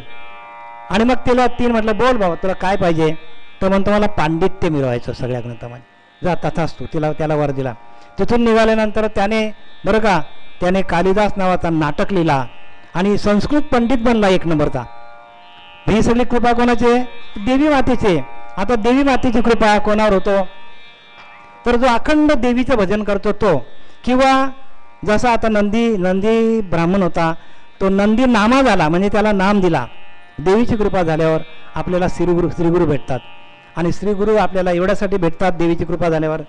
आणि मग तिला तीन म्हटलं, बोल बाबा तुला काय पाहिजे. तर म्हणतो मला पांडित्य मिळवायचं सगळ्या ग्रंथामध्ये. जा तथाच तू. त्याला वर दिला. तिथून निघाल्यानंतर त्याने बरं का त्याने कालिदास नावाचा नाटक लिहिला आणि संस्कृत पंडित बनला एक नंबरचा. ही सगळी कृपा कोणाची? देवी मातेची. आता देवी मातेची कृपा कोणावर होतो, तर जो अखंड देवीचं भजन करतो तो, किंवा जसा आता नंदी ब्राह्मण होता तो नंदी नामा झाला, म्हणजे त्याला नाम दिला. देवीची कृपा झाल्यावर आपल्याला श्रीगुरु भेटतात. आणि श्रीगुरु आपल्याला एवढ्यासाठी भेटतात देवीची कृपा झाल्यावर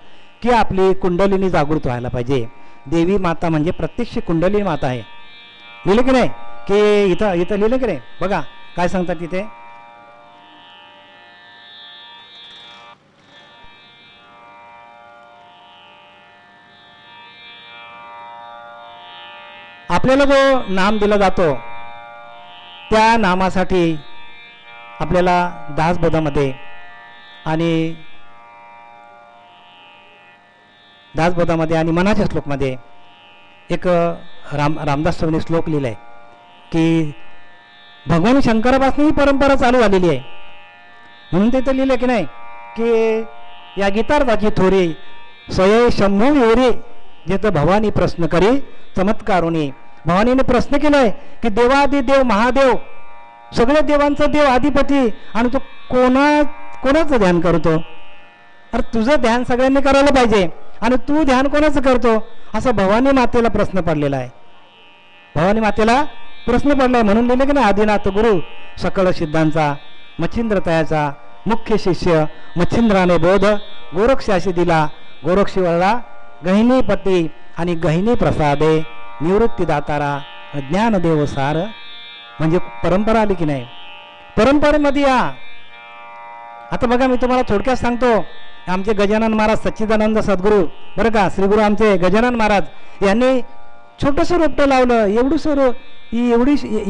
की आपली कुंडलिनी जागृत व्हायला पाहिजे. देवी माता म्हणजे प्रत्यक्ष कुंडलिनी माता आहे. लिहिलं की नाही, की इथं लिहिलं की नाही, बघा काय सांगतात तिथे. आपल्याला जो नाम दिला जातो त्या नामासाठी आपल्याला दासबोधामध्ये आणि मनाच्या श्लोकमध्ये एक रामदास स्वामींनी श्लोक लिहिलाय की भगवान शंकरापासून ही परंपरा चालू झालेली आहे. म्हणून ते तर लिहिलं की नाही की या गीतार्थाची थोरी स्वये शंभू योरी जेथं भवानी प्रश्न करी चमत्कारुणी. भवानीने प्रश्न केलाय की देवादिदेव महादेव, सगळ्या देवांचा देव अधिपती, आणि तो कोणाचं ध्यान करतो. अरे तुझं ध्यान सगळ्यांनी करायला पाहिजे आणि तू ध्यान कोणाचं करतो, असा भवानी मातेला प्रश्न पडलेला आहे. भवानी मातेला प्रश्न पडलाय. म्हणून लिहिले की नाही, आदिनाथ गुरु सकळ सिद्धांचा मच्छिंद्रतयाचा मुख्य शिष्य मच्छिंद्राने बोध गोरक्षाशी दिला. गोरक्षी वळला गहिनीपती आणि गहिनी प्रसादे निवृत्ती दातारा ज्ञानदेव सार. म्हणजे परंपरा आली की नाही, परंपरेमध्ये या. आता बघा मी तुम्हाला थोडक्यात सांगतो. आमचे गजानन महाराज सच्चिदानंद सद्गुरू बरं का, श्रीगुरू आमचे गजानन महाराज यांनी छोटंसं रोपटं लावलं.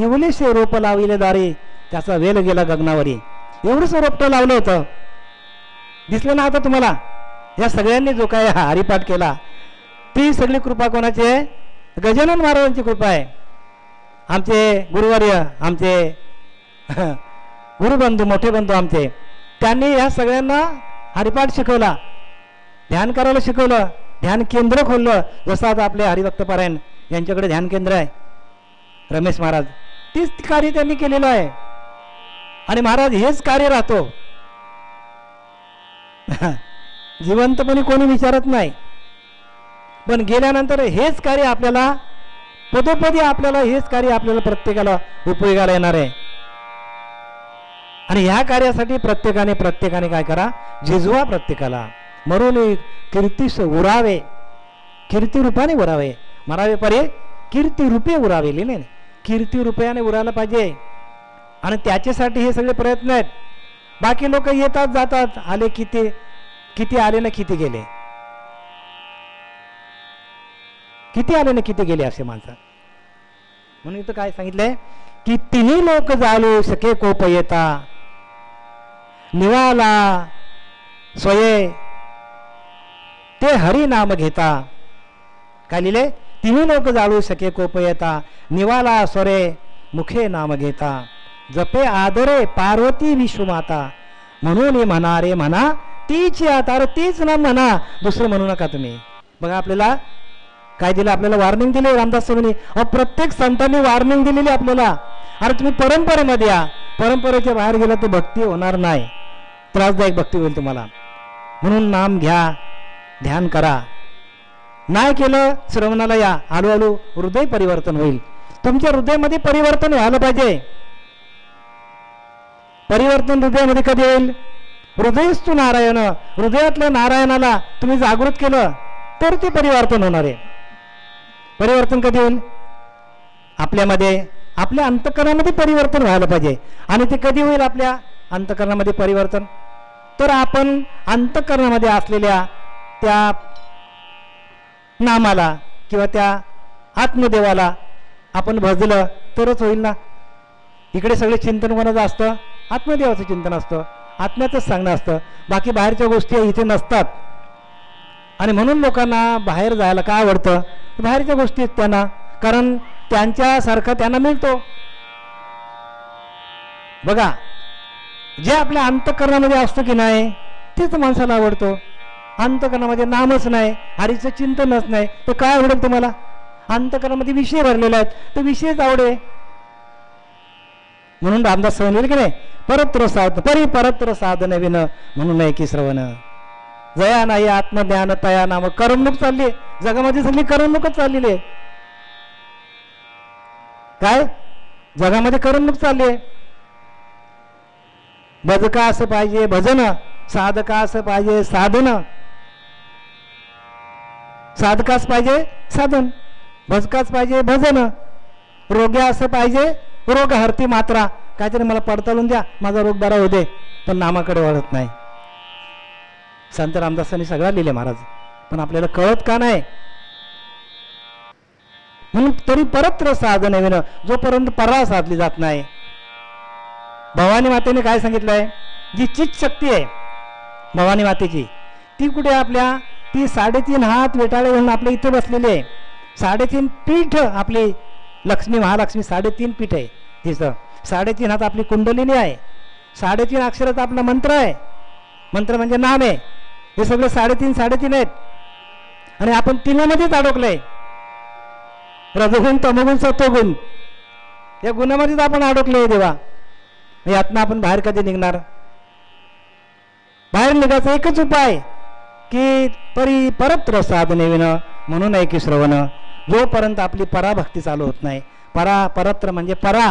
एवढीशे रोपं लावले दारी त्याचा वेल गेला गगनावरी. एवढंसं रोपटं लावलं होतं. दिसलं ना आता तुम्हाला. या सगळ्यांनी जो काय हरिपाठ केला ती सगळी कृपा कोणाची आहे? गजानन महाराजांची कृपा आहे. आमचे गुरुवर्य, आमचे गुरुबंधू, मोठे बंधू आमचे, त्यांनी या सगळ्यांना हरिपाठ शिकवला, ध्यान करायला शिकवलं, ध्यान केंद्र खोललं. जसं आता आपले हरिभक्त पारायण यांच्याकडे ध्यान केंद्र आहे, रमेश महाराज, तीच कार्य त्यांनी केलेलं आहे. आणि महाराज हेच कार्य राहतो. जिवंतपणी कोणी विचारत नाही, पण गेल्यानंतर हेच कार्य आपल्याला पदोपदी आपल्याला हेच कार्य आपल्याला प्रत्येकाला उपयोगाला येणार आहे. आणि ह्या कार्यासाठी प्रत्येकाने काय करा, झिजवा प्रत्येकाला. मरून कीर्तीस उरावे, कीर्ती रूपाने उरावे, मरावे परे कीर्ती रूपे उरावे. नाही, कीर्ती रूपयाने उरायला पाहिजे. आणि त्याच्यासाठी हे सगळे प्रयत्न आहेत. बाकी लोक येतात जातात, आले किती आले ना किती गेले, किती आले ना किती गेले असे माणसं. म्हणून इथं काय सांगितलंय की तिन्ही लोक जाळू शके कोप येता निवाला स्वये ते हरी नाम घेता. काय लिहिले? तिन्ही लोक जाळू शके कोप येता निवाला स्वरे मुखे नाम घेता. जपे आदरे पार्वती विश्वमाता म्हणून म्हणा म्हणा तीच आता, तीच नाम म्हणा, दुसरं म्हणू नका तुम्ही. बघा आपल्याला काय दिलं, आपल्याला वॉर्निंग दिली रामदास स्वामींनी. प्रत्येक संतांनी वॉर्निंग दिलेली आपल्याला. अरे तुम्ही परंपरेमध्ये या, परंपरेच्या बाहेर गेला तर भक्ती होणार नाही, त्रासदायक भक्ती होईल तुम्हाला. म्हणून नाम घ्या, ध्यान करा. नाही केलं श्रवणाला या, हळूहळू हृदय परिवर्तन होईल. तुमच्या हृदयामध्ये परिवर्तन व्हायला पाहिजे. परिवर्तन हृदयामध्ये कधी होईल? हृदयस्तु नारायण, हृदयातल्या नारायणाला तुम्ही जागृत केलं तर ते परिवर्तन होणार आहे. परिवर्तन कधी होईल? आपल्यामध्ये, आपल्या अंतःकरणामध्ये परिवर्तन व्हायला पाहिजे. आणि ते कधी होईल आपल्या अंतःकरणामध्ये परिवर्तन? तर आपण अंतःकरणामध्ये असलेल्या त्या नामाला किंवा त्या आत्मदेवाला आपण भजलं तरच होईल ना. इकडे सगळे चिंतन कोणाचं असतं? आत्मदेवाचं चिंतन असतं, आत्म्याचंच सांगणं असतं. बाकी बाहेरच्या गोष्टी इथे नसतात. आणि म्हणून लोकांना बाहेर जायला काय आवडतं? बाहेरच्या गोष्टी आहेत त्यांना, कारण त्यांच्यासारखं त्यांना मिळतो. बघा, जे आपल्या अंतःकरणामध्ये असतं की नाही तेच माणसाला आवडतो. अंतःकरणामध्ये नामच नाही, हरीचं चिंतनच नाही, तर काय आवडेल तुम्हाला? अंतःकरणामध्ये विषय भरलेले आहेत, तर विषयच आवडे. म्हणून रामदास सांगितले की नाही, परत्र साधन परत्र साधन विन म्हणून नाही की श्रवण. जया नाही आत्मज्ञान तया नाम. करमणूक चालली जगामध्ये, सगळी करमणूकच चाललेली आहे. काय जगामध्ये करमणूक चालली आहे. भजका असं पाहिजे भजन, साधका असं पाहिजे साधन, साधकाच पाहिजे साधन, भजकाच पाहिजे भजन, रोग्या असं पाहिजे रोग हरती मात्रा. काहीतरी मला पडताळून द्या, माझा रोग बरा होऊ दे, पण नामाकडे वळत नाही. संत रामदासांनी सगळं लिहिले महाराज, पण आपल्याला कळत का नाही? म्हणून तरी परत्र साधन विन, जोपर्यंत परा साधली जात नाही. भवानी मातेने काय सांगितलंय? जी चित शक्ती आहे भवानी मातेची, ती कुठे आपल्या? ती 3.5 हात वेटाळे घेऊन आपल्या इथे बसलेली आहे. 3.5 पीठ आपली लक्ष्मी, महालक्ष्मी 3.5 पीठ आहे तिचं. 3.5 हात आपली कुंडलिनी आहे. 3.5 अक्षराचा आपला मंत्र आहे. मंत्र म्हणजे नाम आहे. हे सगळं 3.5 आहेत. आणि आपण तिन्हामध्येच अडकलोय. रजगुण, तमगुण, सत्वगुण या गुणामध्येच आपण अडकलोय देवा. यातनं आपण बाहेर कधी निघणार? बाहेर निघायचा एकच उपाय की परत्र साधने विन म्हणून आहे की श्रवण. जोपर्यंत आपली पराभक्ती चालू होत नाही, परत्र म्हणजे परा,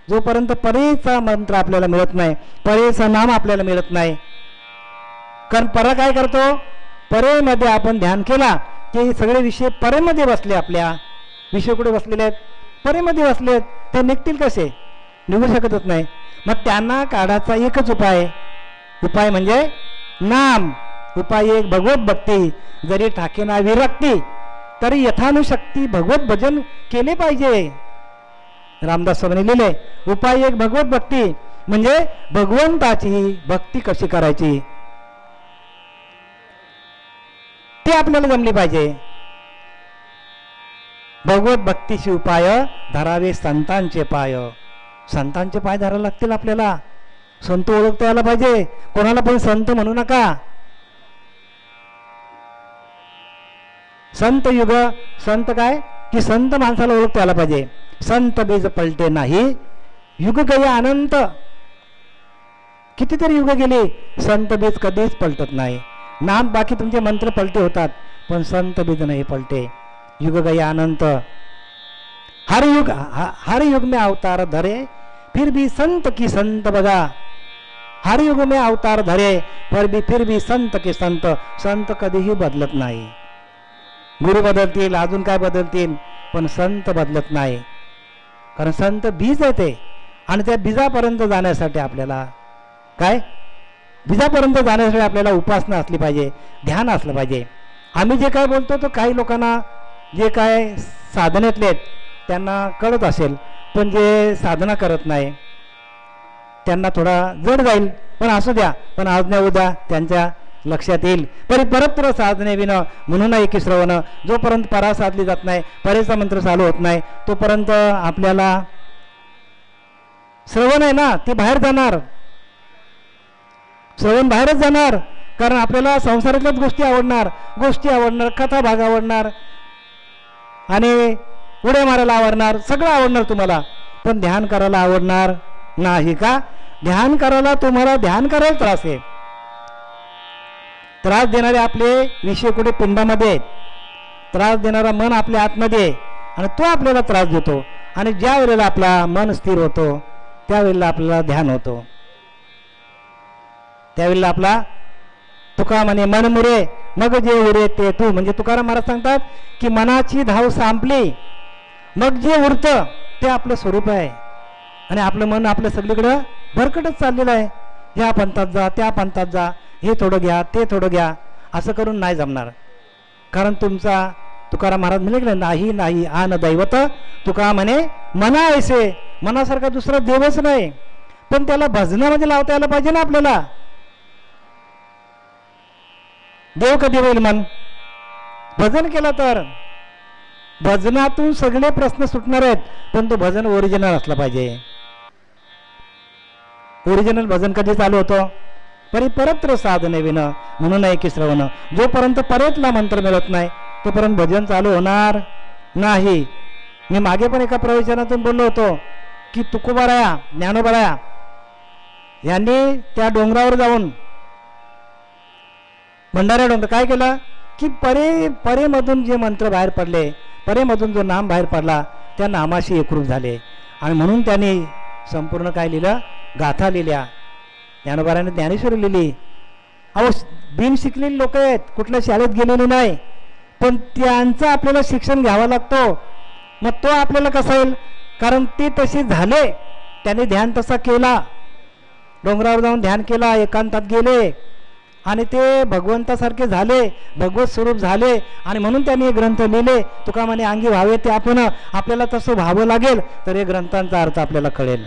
जोपर्यंत परेचा मंत्र आपल्याला मिळत नाही, परेचं नाम आपल्याला मिळत नाही. कारण परा काय करतो? परेमध्ये आपण ध्यान केला की सगळे विषय परेमध्ये बसले. आपल्या विषय कुठे बसलेले आहेत? परेमध्ये बसलेत. ते निघतील कसे? निघू शकतच नाही. मग त्यांना काढायचा एकच उपाय म्हणजे नाम. उपाय एक भगवत भक्ती. जरी ठाकेना विरक्ती तरी यथानुशक्ती भगवत भजन केले पाहिजे. रामदास स्वामींनी लिहिले उपाय एक भगवत भक्ती, म्हणजे भगवंताची भक्ती कशी करायची ते आपल्याला जमले पाहिजे. भगवत भक्तीचे उपाय धरावे संतांचे पाय. संतांचे पाय धरावे लागतील आपल्याला. संत ओळखता यायला पाहिजे. कोणाला पण संत म्हणू नका. संत युग, संत काय की संत माणसाला ओळखता यायला पाहिजे. संत बीज पलटे नाही, युग गये अनंत. कितीतरी युग गेली, संत बीज कधीच पलटत नाही. नाम बाकी तुमचे मंत्र पलटे होतात, पण संत बीज नाही पलटे. युग गये अनंत. हर युग में अवतार धरे, फिर भी संत की संत बघा. हर युग में अवतार धरे फिर भी संत की संत. संत कधीही बदलत नाही. गुरु बदलतील, अजून काय बदलतील, पण संत बदलत नाही. कारण संत बीज आहे ते. आणि त्या बीजापर्यंत जाण्यासाठी आपल्याला काय, बीजापर्यंत जाण्यासाठी आपल्याला उपासना असली पाहिजे, ध्यान असलं पाहिजे. आम्ही जे काय बोलतो तो काही लोकांना जे काय साधनेतले आहेत त्यांना कळत असेल, पण जे साधना करत नाही त्यांना थोडा जड जाईल. पण असू द्या, पण आज नाही उद्या त्यांच्या लक्षात येईल. परत्र साधने विन म्हणून आहे की श्रवण. जोपर्यंत परा साधली जात नाही, परेचा मंत्र चालू होत नाही, तोपर्यंत आपल्याला श्रवण आहे ना ते बाहेर जाणार. श्रवण बाहेरच जाणार. कारण आपल्याला संसारातल्याच गोष्टी आवडणार, कथा भाग आवडणार आणि उड्या मारायला आवडणार, सगळं आवडणार तुम्हाला. पण ध्यान करायला आवडणार नाही का? ध्यान करायला तुम्हाला ध्यान करायला त्रास आहे. त्रास देणारे आपले विषय कुठे पिंडामध्ये, त्रास देणारा मन आपल्या आतमध्ये, आणि तो आपल्याला त्रास देतो. आणि ज्या वेळेला आपला मन स्थिर होतो त्यावेळेला आपल्याला ध्यान होतो. त्यावेळेला आपला तुका म्हणे मन मुरे मग जे उरे ते तू, म्हणजे तुकाराम महाराज सांगतात की मनाची धाव संपली मग जे उरतं ते आपलं स्वरूप आहे. आणि आपलं मन आपलं सगळीकडं भरकटच चाललेलं आहे. ह्या पंथात जा, त्या पंथात जा, हे थोडं घ्या, ते थोडं घ्या, असं करून नाही जमणार. कारण तुमचा तुकाराम महाराज म्हणे नाही नाही आन दैवत, तुका म्हणे मना ऐसे, मनासारखा दुसरा देवच नाही. पण त्याला भजनामध्ये लावता यायला पाहिजे ना आपल्याला. देव कधी होईल मन? भजन केलं तर. भजनातून सगळे प्रश्न सुटणार आहेत, पण तो भजन ओरिजिनल असला पाहिजे. ओरिजिनल भजन कधी चालू होतं? परिपरत्र साधने विन म्हणून आहे की श्रवण. जोपर्यंत परेतला मंत्र मिळत नाही तोपर्यंत भजन चालू होणार नाही. मी मागे पण एका प्रवचनातून बोललो होतो की तुकोबाराया ज्ञानोबाराया यांनी त्या डोंगरावर जाऊन भंडारा डोंगर काय केलं की परेमधून जे मंत्र बाहेर पडले, परेमधून जो नाम बाहेर पडला त्या नामाशी एकरूप झाले. आणि म्हणून त्यांनी संपूर्ण काय लिहिलं? गाथा लिहिल्या. ज्ञानोबाराने ज्ञानेश्वरी लिहिली. अहो बिन शिकलेली लोक आहेत, कुठल्या शाळेत गेलेली नाही, पण त्यांचं आपल्याला शिक्षण घ्यावं लागतो. मग तो आपल्याला कसा येईल? कारण ते तसे झाले, त्याने ध्यान तसा केला, डोंगरावर जाऊन ध्यान केला, एकांतात गेले आणि ते भगवंतासारखे झाले, भगवत स्वरूप झाले. आणि म्हणून त्यांनी हे ग्रंथ लिहिले. तुका म्हणे अंगी व्हावे ते आपण, आपल्याला तसं व्हावं लागेल तर हे ग्रंथांचा अर्थ आपल्याला कळेल.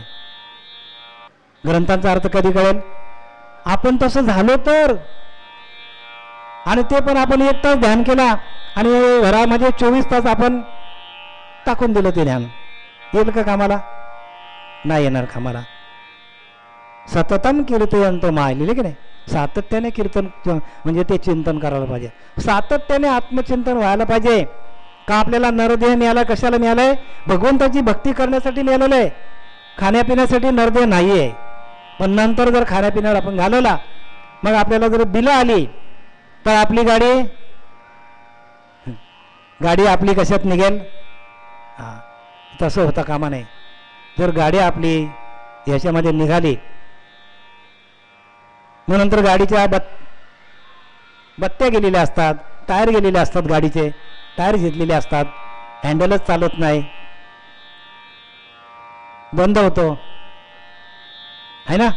ग्रंथांचा अर्थ कधी कळेल? आपण तसं झालो तर. आणि ते पण आपण 1 तास ध्यान केला आणि घरामध्ये 24 तास आपण टाकून दिलं ते ध्यान, येईल का कामाला? नाही येणार कामाला. सततम कीर्तयंतो माय लिहिले की नाही? सातत्याने कीर्तन म्हणजे ते चिंतन करायला पाहिजे, सातत्याने आत्मचिंतन व्हायला पाहिजे. का आपल्याला नरदेह मिळाला? कशाला मिळालाय? भगवंताची भक्ती करण्यासाठी मिळालेलं आहे, खाण्यापिण्यासाठी नरदेह नाही आहे. पण नंतर जर खाण्यापिण्यावर आपण घालवला, मग आपल्याला जर बिलं आली तर आपली गाडी आपली कशात निघेल? हां, तसं होता कामा नये. जर गाडी आपली याच्यामध्ये निघाली, मग नंतर गाडीच्या बत्त्या गेलेल्या असतात, टायर गेलेले असतात, गाडीचे टायर घेतलेले असतात, हँडलच चालत नाही, बंद होतो है ना.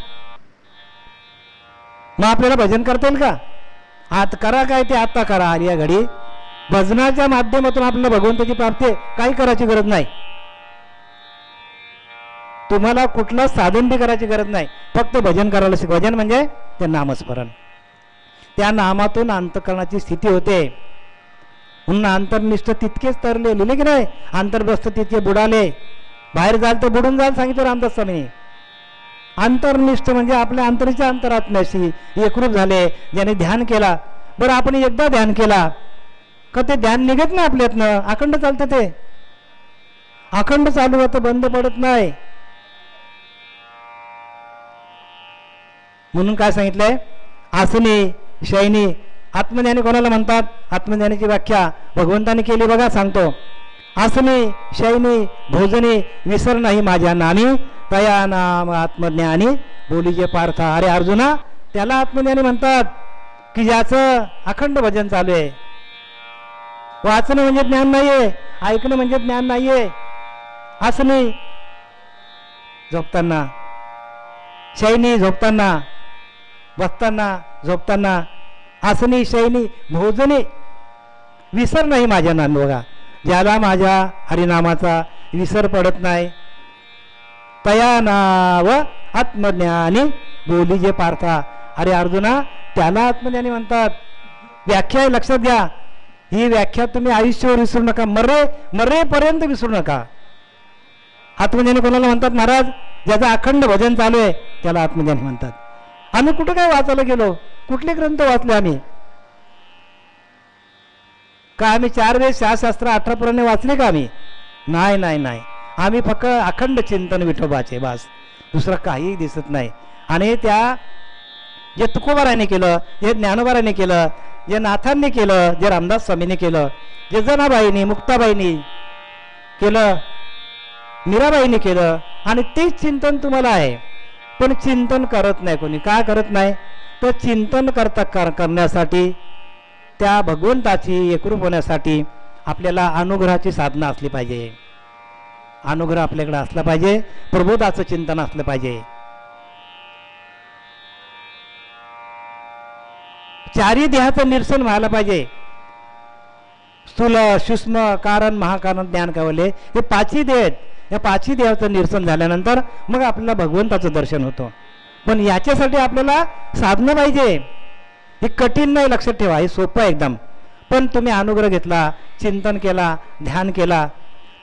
मग आपल्याला भजन करता येईल का? आत करा काय ते आता करा. आणि या घडी भजनाच्या माध्यमातून आपल्याला भगवंताची प्राप्ती, काही करायची गरज नाही. तुम्हाला कुठलं साधन बी करायची गरज नाही, फक्त भजन करायला शिक. भजन म्हणजे ते नामस्मरण, त्या नामातून अंतःकरणाची स्थिती होते. म्हणून अंतर्निष्ठ तितकेच तरले लिहिले की नाही? अंतर्बस्त तितके बुडाले. बाहेर जाल तर बुडून जाल सांगितलं रामदास स्वामींनी. अंतर्निष्ठ म्हणजे आपल्या अंतरीच्या अंतरात्म्याशी एकरूप झाले, ज्याने ध्यान केला. बरं आपण एकदा ध्यान केला का ते ध्यान निघत नाही आपल्यातनं, अखंड चालतं ते, अखंड चालू होतं, बंद पडत नाही. म्हणून काय सांगितलंय? आसनी शयनी. आत्मज्ञानी कोणाला म्हणतात? आत्मज्ञानीची व्याख्या भगवंताने केली बघा, सांगतो. आसनी शयनी भोजनी विसर नाही माझ्या नामी, तया नाम आत्मज्ञानी बोलीचे पार्था. अरे अर्जुना, त्याला आत्मज्ञानी म्हणतात की ज्याचं अखंड भजन चालू आहे. वाचणं म्हणजे ज्ञान नाहीये, ऐकणं म्हणजे ज्ञान नाहीये. आसनी झोपताना, शयनी झोपताना, बसताना, झोपताना, आसनी शयनी भोजनी विसर नाही माझ्या नाम. बघा, ज्याला माझ्या हरिनामाचा विसर पडत नाही, तया नाव आत्मज्ञानी बोली जे पार्था. अरे अर्जुना, त्याला आत्मज्ञानी म्हणतात. व्याख्या लक्षात घ्या, ही व्याख्या तुम्ही आयुष्यावर विसरू नका, मरेपर्यंत विसरू नका. आत्मज्ञानी कोणाला म्हणतात महाराज? ज्याचं अखंड भजन चालू आहे त्याला आत्मज्ञानी म्हणतात. आम्ही कुठं काय वाचायला गेलो? कुठले ग्रंथ वाचले आम्ही? का आम्ही 4 वेद शास्त्र 18 पुराणे वाचले का आम्ही? नाही नाही नाही. आम्ही फक्त अखंड चिंतन विठोबाचे, बस, दुसरं काही दिसत नाही. आणि त्या जे तुकोबाराने केलं, जे ज्ञानोबाराने केलं, जे नाथांनी केलं, जे रामदास स्वामींनी केलं, जे जनाबाईंनी मुक्ताबाईंनी केलं, मीराबाईंनी केलं, आणि तेच चिंतन तुम्हाला आहे. पण चिंतन करत नाही कोणी. का करत नाही? तर चिंतन करण्यासाठी, त्या भगवंताची एकरूप होण्यासाठी आपल्याला अनुग्रहाची साधना असली पाहिजे. अनुग्रह आपल्याकडे असला पाहिजे, प्रबोधाचं चिंतन असलं पाहिजे. चारी देहाचं निरसन व्हायला पाहिजे. स्थूल, सूक्ष्म, कारण, महाकारण, ज्ञान, कवले हे पाचही देह आहेत. या पाचही देहाचं निरसन झाल्यानंतर मग आपल्याला भगवंताचं दर्शन होतं. पण याच्यासाठी आपल्याला साधनं पाहिजे. हे कठीण नाही, लक्षात ठेवा, हे सोपं आहे एकदम. पण तुम्ही अनुग्रह घेतला, चिंतन केला, ध्यान केला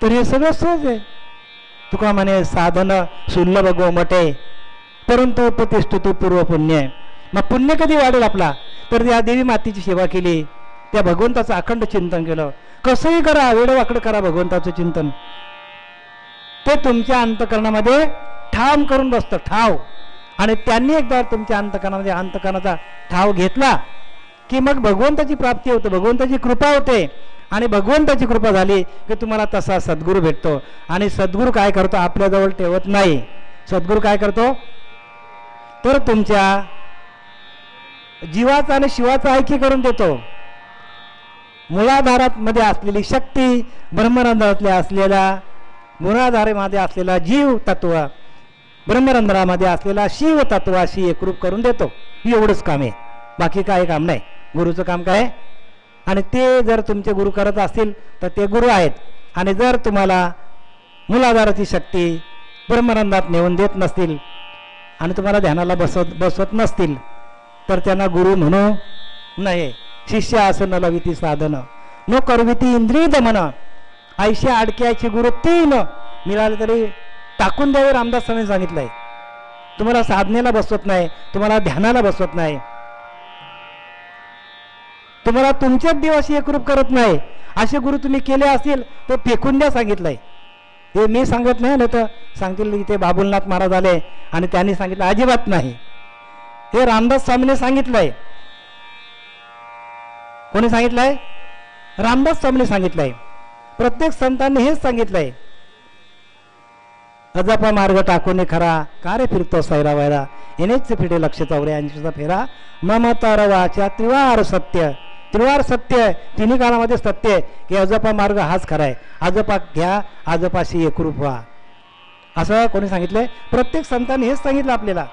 तर हे सगळं सहज आहे. तुका म्हणे साधन सुलभ गोमटे परंतु प्रतिष्ठित पूर्व पुण्य. मग पुण्य कधी वाढेल आपला? तर त्या देवी मातेची सेवा केली, त्या भगवंताचं अखंड चिंतन केलं. कसंही करा, वेडवाकडं करा भगवंताचं चिंतन, ते तुमच्या अंतकरणामध्ये ठाम करून बसतं, ठाव. आणि त्यांनी एकदा तुमच्या अंतकरणामध्ये अंतकरणाचा ठाव घेतला की मग भगवंताची प्राप्ती होते, भगवंताची कृपा होते. आणि भगवंताची कृपा झाली की तुम्हाला तसा सद्गुरू भेटतो. आणि सद्गुरू काय करतो? आपल्याजवळ ठेवत नाही. सद्गुरू काय करतो? तर तुमच्या जीवाचा आणि शिवाचा ऐक्य करून देतो. मूलाधारात मध्ये असलेली शक्ती, ब्रह्मरंध्रातल्या असलेल्या मूलाधारेमध्ये असलेला जीव तत्व, ब्रह्मरंध्रामध्ये असलेला शिव तत्वाशी एकरूप करून देतो. एवढंच काम आहे, बाकी काही काम नाही. गुरुचं काम काय? आणि ते जर तुमचे गुरु करत असतील तर ते गुरु आहेत. आणि जर तुम्हाला मूलाधाराची शक्ती ब्रह्मरंध्रात नेऊन देत नसतील आणि तुम्हाला ध्यानाला बसवत नसतील तर त्यांना गुरु म्हणू नये. शिष्य आसन लविती साधन न करविती इंद्रिय दमन. ऐशी अडक्याची गुरु तीन मिळाले तरी टाकून द्यावे, रामदास स्वामींनी सांगितलंय. तुम्हाला साधनेला बसवत नाही, तुम्हाला ध्यानाला बसवत नाही, तुम्हाला तुमच्याच देवाशी एकरूप करत नाही, असे गुरु तुम्ही केले असतील तर फेकून द्या सांगितलंय. हे मी सांगत नाही, नाही तर सांगतील इथे बाबुलनाथ महाराज आले आणि त्यांनी सांगितलं. अजिबात नाही, हे रामदास स्वामीने सांगितलंय. कोणी सांगितलंय? रामदास स्वामीने सांगितलंय. प्रत्येक संतांनी हेच सांगितलंय. अजापा मार्ग टाकून खरा का रे फिरतो सैरा वैरा येणेच फिटे लक्ष चौरे ऐंशीचा फेरा ममता रवाच्या त्रिवार सत्य. त्रिवार सत्य, तिन्ही काळामध्ये सत्य की अजपा मार्ग हाच खरा आहे. आजपा घ्या, आजपाशी एकरूप व्हा, असं कोणी सांगितलंय? प्रत्येक संतांनी हेच सांगितलं आपल्याला.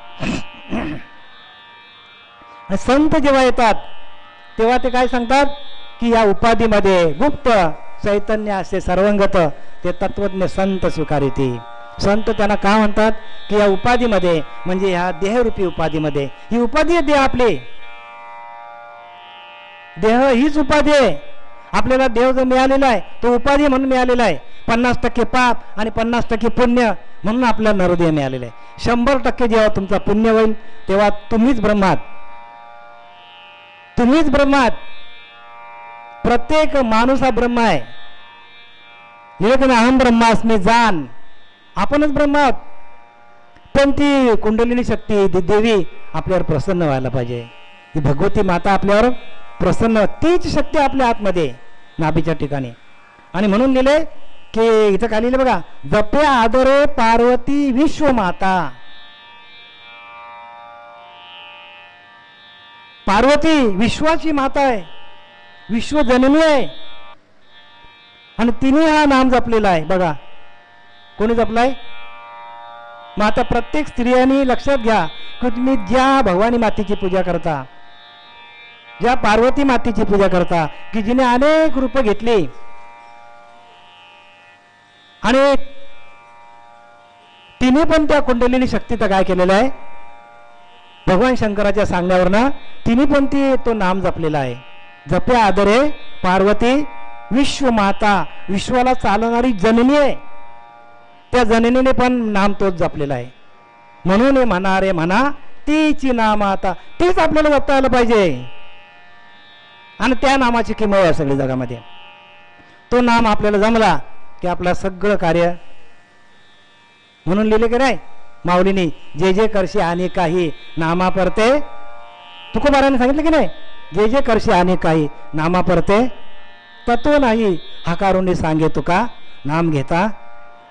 संत जेव्हा येतात तेव्हा ते काय सांगतात की या उपाधीमध्ये गुप्त चैतन्य असे सर्वंगत ते तत्वज्ञ संत स्वीकारिती. संत त्यांना का म्हणतात की या उपाधीमध्ये, म्हणजे ह्या देहरूपी उपाधीमध्ये, ही उपाधी आहे देह आपली, देह हीच उपाधी आहे. आपल्याला देव जो मिळालेला आहे तो उपाधी म्हणून मिळालेला आहे. 50% पाप आणि 50% पुण्य म्हणून आपल्याला नरदेह मिळालेला आहे. 100% जेव्हा तुमचा पुण्य होईल तेव्हा तुम्हीच ब्रह्मात, तुम्हीच ब्रह्मात. प्रत्येक माणूस हा ब्रह्म आहे. अहम ब्रह्मास्मी, जाण आपणच ब्रह्मात. पण ती कुंडलिनी शक्ती, ती देवी आपल्यावर प्रसन्न व्हायला पाहिजे. ही भगवती माता आपल्यावर प्रसन्न, तीच शक्ती आपल्या आतमध्ये नाभीच्या ठिकाणी. आणि म्हणून लिहिले की इथं काय लिहिले बघा, जपे आदरे पार्वती विश्वमाता. पार्वती विश्वाची माता आहे, विश्वजननी आहे. आणि तिने हा नाम जपलेला आहे. बघा कोणी जपलाय? मग आता प्रत्येक स्त्रियांनी लक्षात घ्या की तुम्ही ज्या भवानी मातेची पूजा करता, ज्या पार्वती मातेची पूजा करता की जिने अनेक रूप घेतली आणि तिने पण त्या कुंडलिनी शक्तीचं काय केलेलं आहे? भगवान शंकराच्या सांगण्यावरनं तिने पण तो नाम जपलेला आहे. जपे आदरे पार्वती विश्वमाता, विश्वाला चालवणारी जननी आहे. त्या जननीने पण नाम तोच जपलेला आहे. म्हणून हे म्हणा म्हणा तीची नाम आता, तीच आपल्याला जपता आलं पाहिजे. आणि त्या नामाची किंमत आहे सगळी जगामध्ये. तो नाम आपल्याला जमला की आपलं सगळं कार्य. म्हणून लिहिले की नाही माऊलीनी, जे जे करशी आणि काही नामा परते. तुकोबाराने सांगितलं की नाही, जे जे करशी आणि काही नामा परते तत्व नाही हकारुनी सांगे तुका नाम घेता.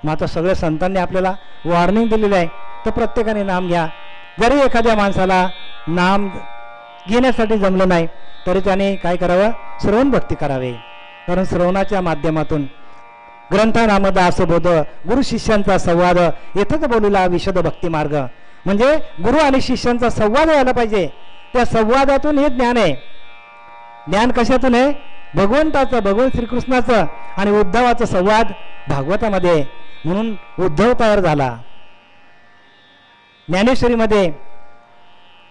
मग आता सगळ्या संतांनी आपल्याला वॉर्निंग दिलेलं आहे तर प्रत्येकाने नाम घ्या. जरी एखाद्या माणसाला नाम घेण्यासाठी जमलं नाही तरी त्याने काय करावं, श्रवण भक्ती करावे. कारण श्रवणाच्या माध्यमातून ग्रंथानामदा असबोध गुरु शिष्यांचा संवाद येथच बोलला विशद भक्ती मार्ग. म्हणजे गुरु आणि शिष्यांचा संवाद व्हायला पाहिजे. त्या संवादातून हे ज्ञान आहे. ज्ञान कशातून आहे? भगवंताचं, भगवान श्रीकृष्णाचं आणि उद्धवाचा संवाद भागवतामध्ये. म्हणून उद्धव तयार झाला. ज्ञानेश्वरीमध्ये,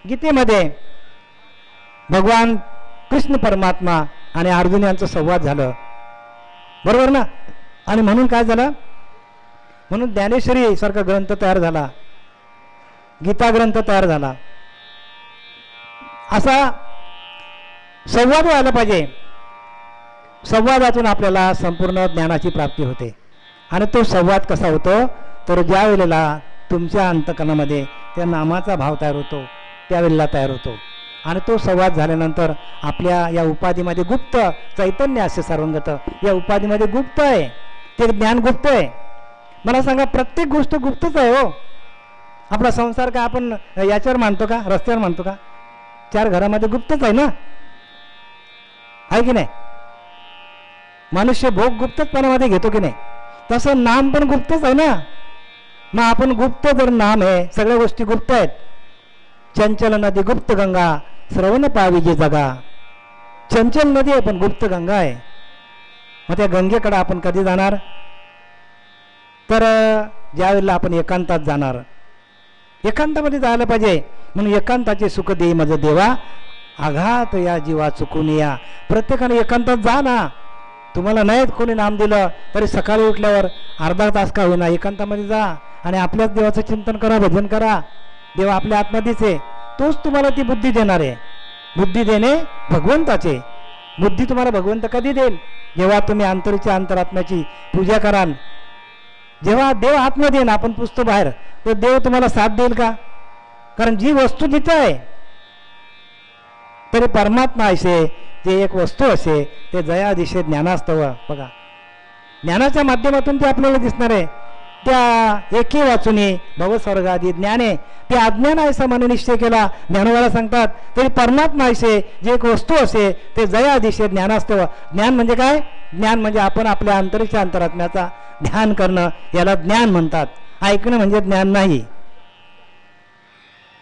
गीतेमध्ये भगवान कृष्ण परमात्मा आणि अर्जुन यांचं संवाद झालं, बरोबर ना. आणि म्हणून काय झालं, म्हणून ज्ञानेश्वरी सारखा ग्रंथ तयार झाला, गीता ग्रंथ तयार झाला. असा संवाद व्हायला पाहिजे. संवादातून आपल्याला संपूर्ण ज्ञानाची प्राप्ती होते. आणि तो संवाद कसा होतो, तर ज्या वेळेला तुमच्या अंतकरणामध्ये त्या नामाचा भाव तयार होतो त्यावेळेला तयार होतो. आणि तो संवाद झाल्यानंतर आपल्या या उपाधीमध्ये गुप्त चैतन्य असे सर्वंगत, या उपाधीमध्ये गुप्त आहे, ते ज्ञान गुप्त आहे. मला सांगा, प्रत्येक गोष्ट गुप्तच आहे हो. आपला संसार का आपण याच्यावर मानतो का, रस्त्यावर मानतो का? चार घरामध्ये गुप्तच आहे ना, आहे की नाही? मनुष्य भोग गुप्तपणामध्ये घेतो की नाही? तसं नाम पण गुप्तच आहे ना. मग आपण गुप्त जर नाम आहे, सगळ्या गोष्टी गुप्त आहेत. चंचल नदी गुप्त गंगा, श्रवण पावी जे जगा. चंचल नदी आहे पण गुप्त गंगा आहे. मग त्या गंगेकडे आपण कधी जाणार, तर ज्यावेळेला आपण एकांतात जाणार. एकांतामध्ये जायला पाहिजे. म्हणून एकांताचे सुख देई मज देवा, आघात या जीवा चुकून या. प्रत्येकाने एकांतात जा ना. तुम्हाला नाहीत कोणी नाम दिलं तरी सकाळी उठल्यावर अर्धा तास का होईना एकांतामध्ये जा आणि आपल्याच देवाचं चिंतन करा, भजन करा. देव आपल्या आत्मधीच आहे, तोच तुम्हाला ती बुद्धी देणार आहे. बुद्धी देणे भगवंताचे. बुद्धी तुम्हाला भगवंत कधी देईल? जेव्हा तुम्ही अंतरीच्या अंतरात्म्याची पूजा कराल. जेव्हा देव आत्ममध्ये येईल, आपण पुसतो बाहेर, तर देव तुम्हाला साथ देईल का? कारण जी वस्तू जिथं आहे, तरी परमात्मा असे जे एक वस्तू असे ते जया दिशे ज्ञानास्तव. बघा, ज्ञानाच्या माध्यमातून ते आपल्याला दिसणार आहे. त्या एके वाचुनी भवस्वर्गादी ज्ञाने, ते अज्ञान आहे समाने निश्चय केला. ज्ञानवाला सांगतात तरी परमात्मा असे जे एक वस्तू असे ते जया दिशे ज्ञानास्तव. ज्ञान म्हणजे काय? ज्ञान म्हणजे आपण आपल्या अंतरीच्या अंतरात्म्याचा ध्यान करणं, याला ज्ञान म्हणतात. ऐकणं म्हणजे ज्ञान नाही,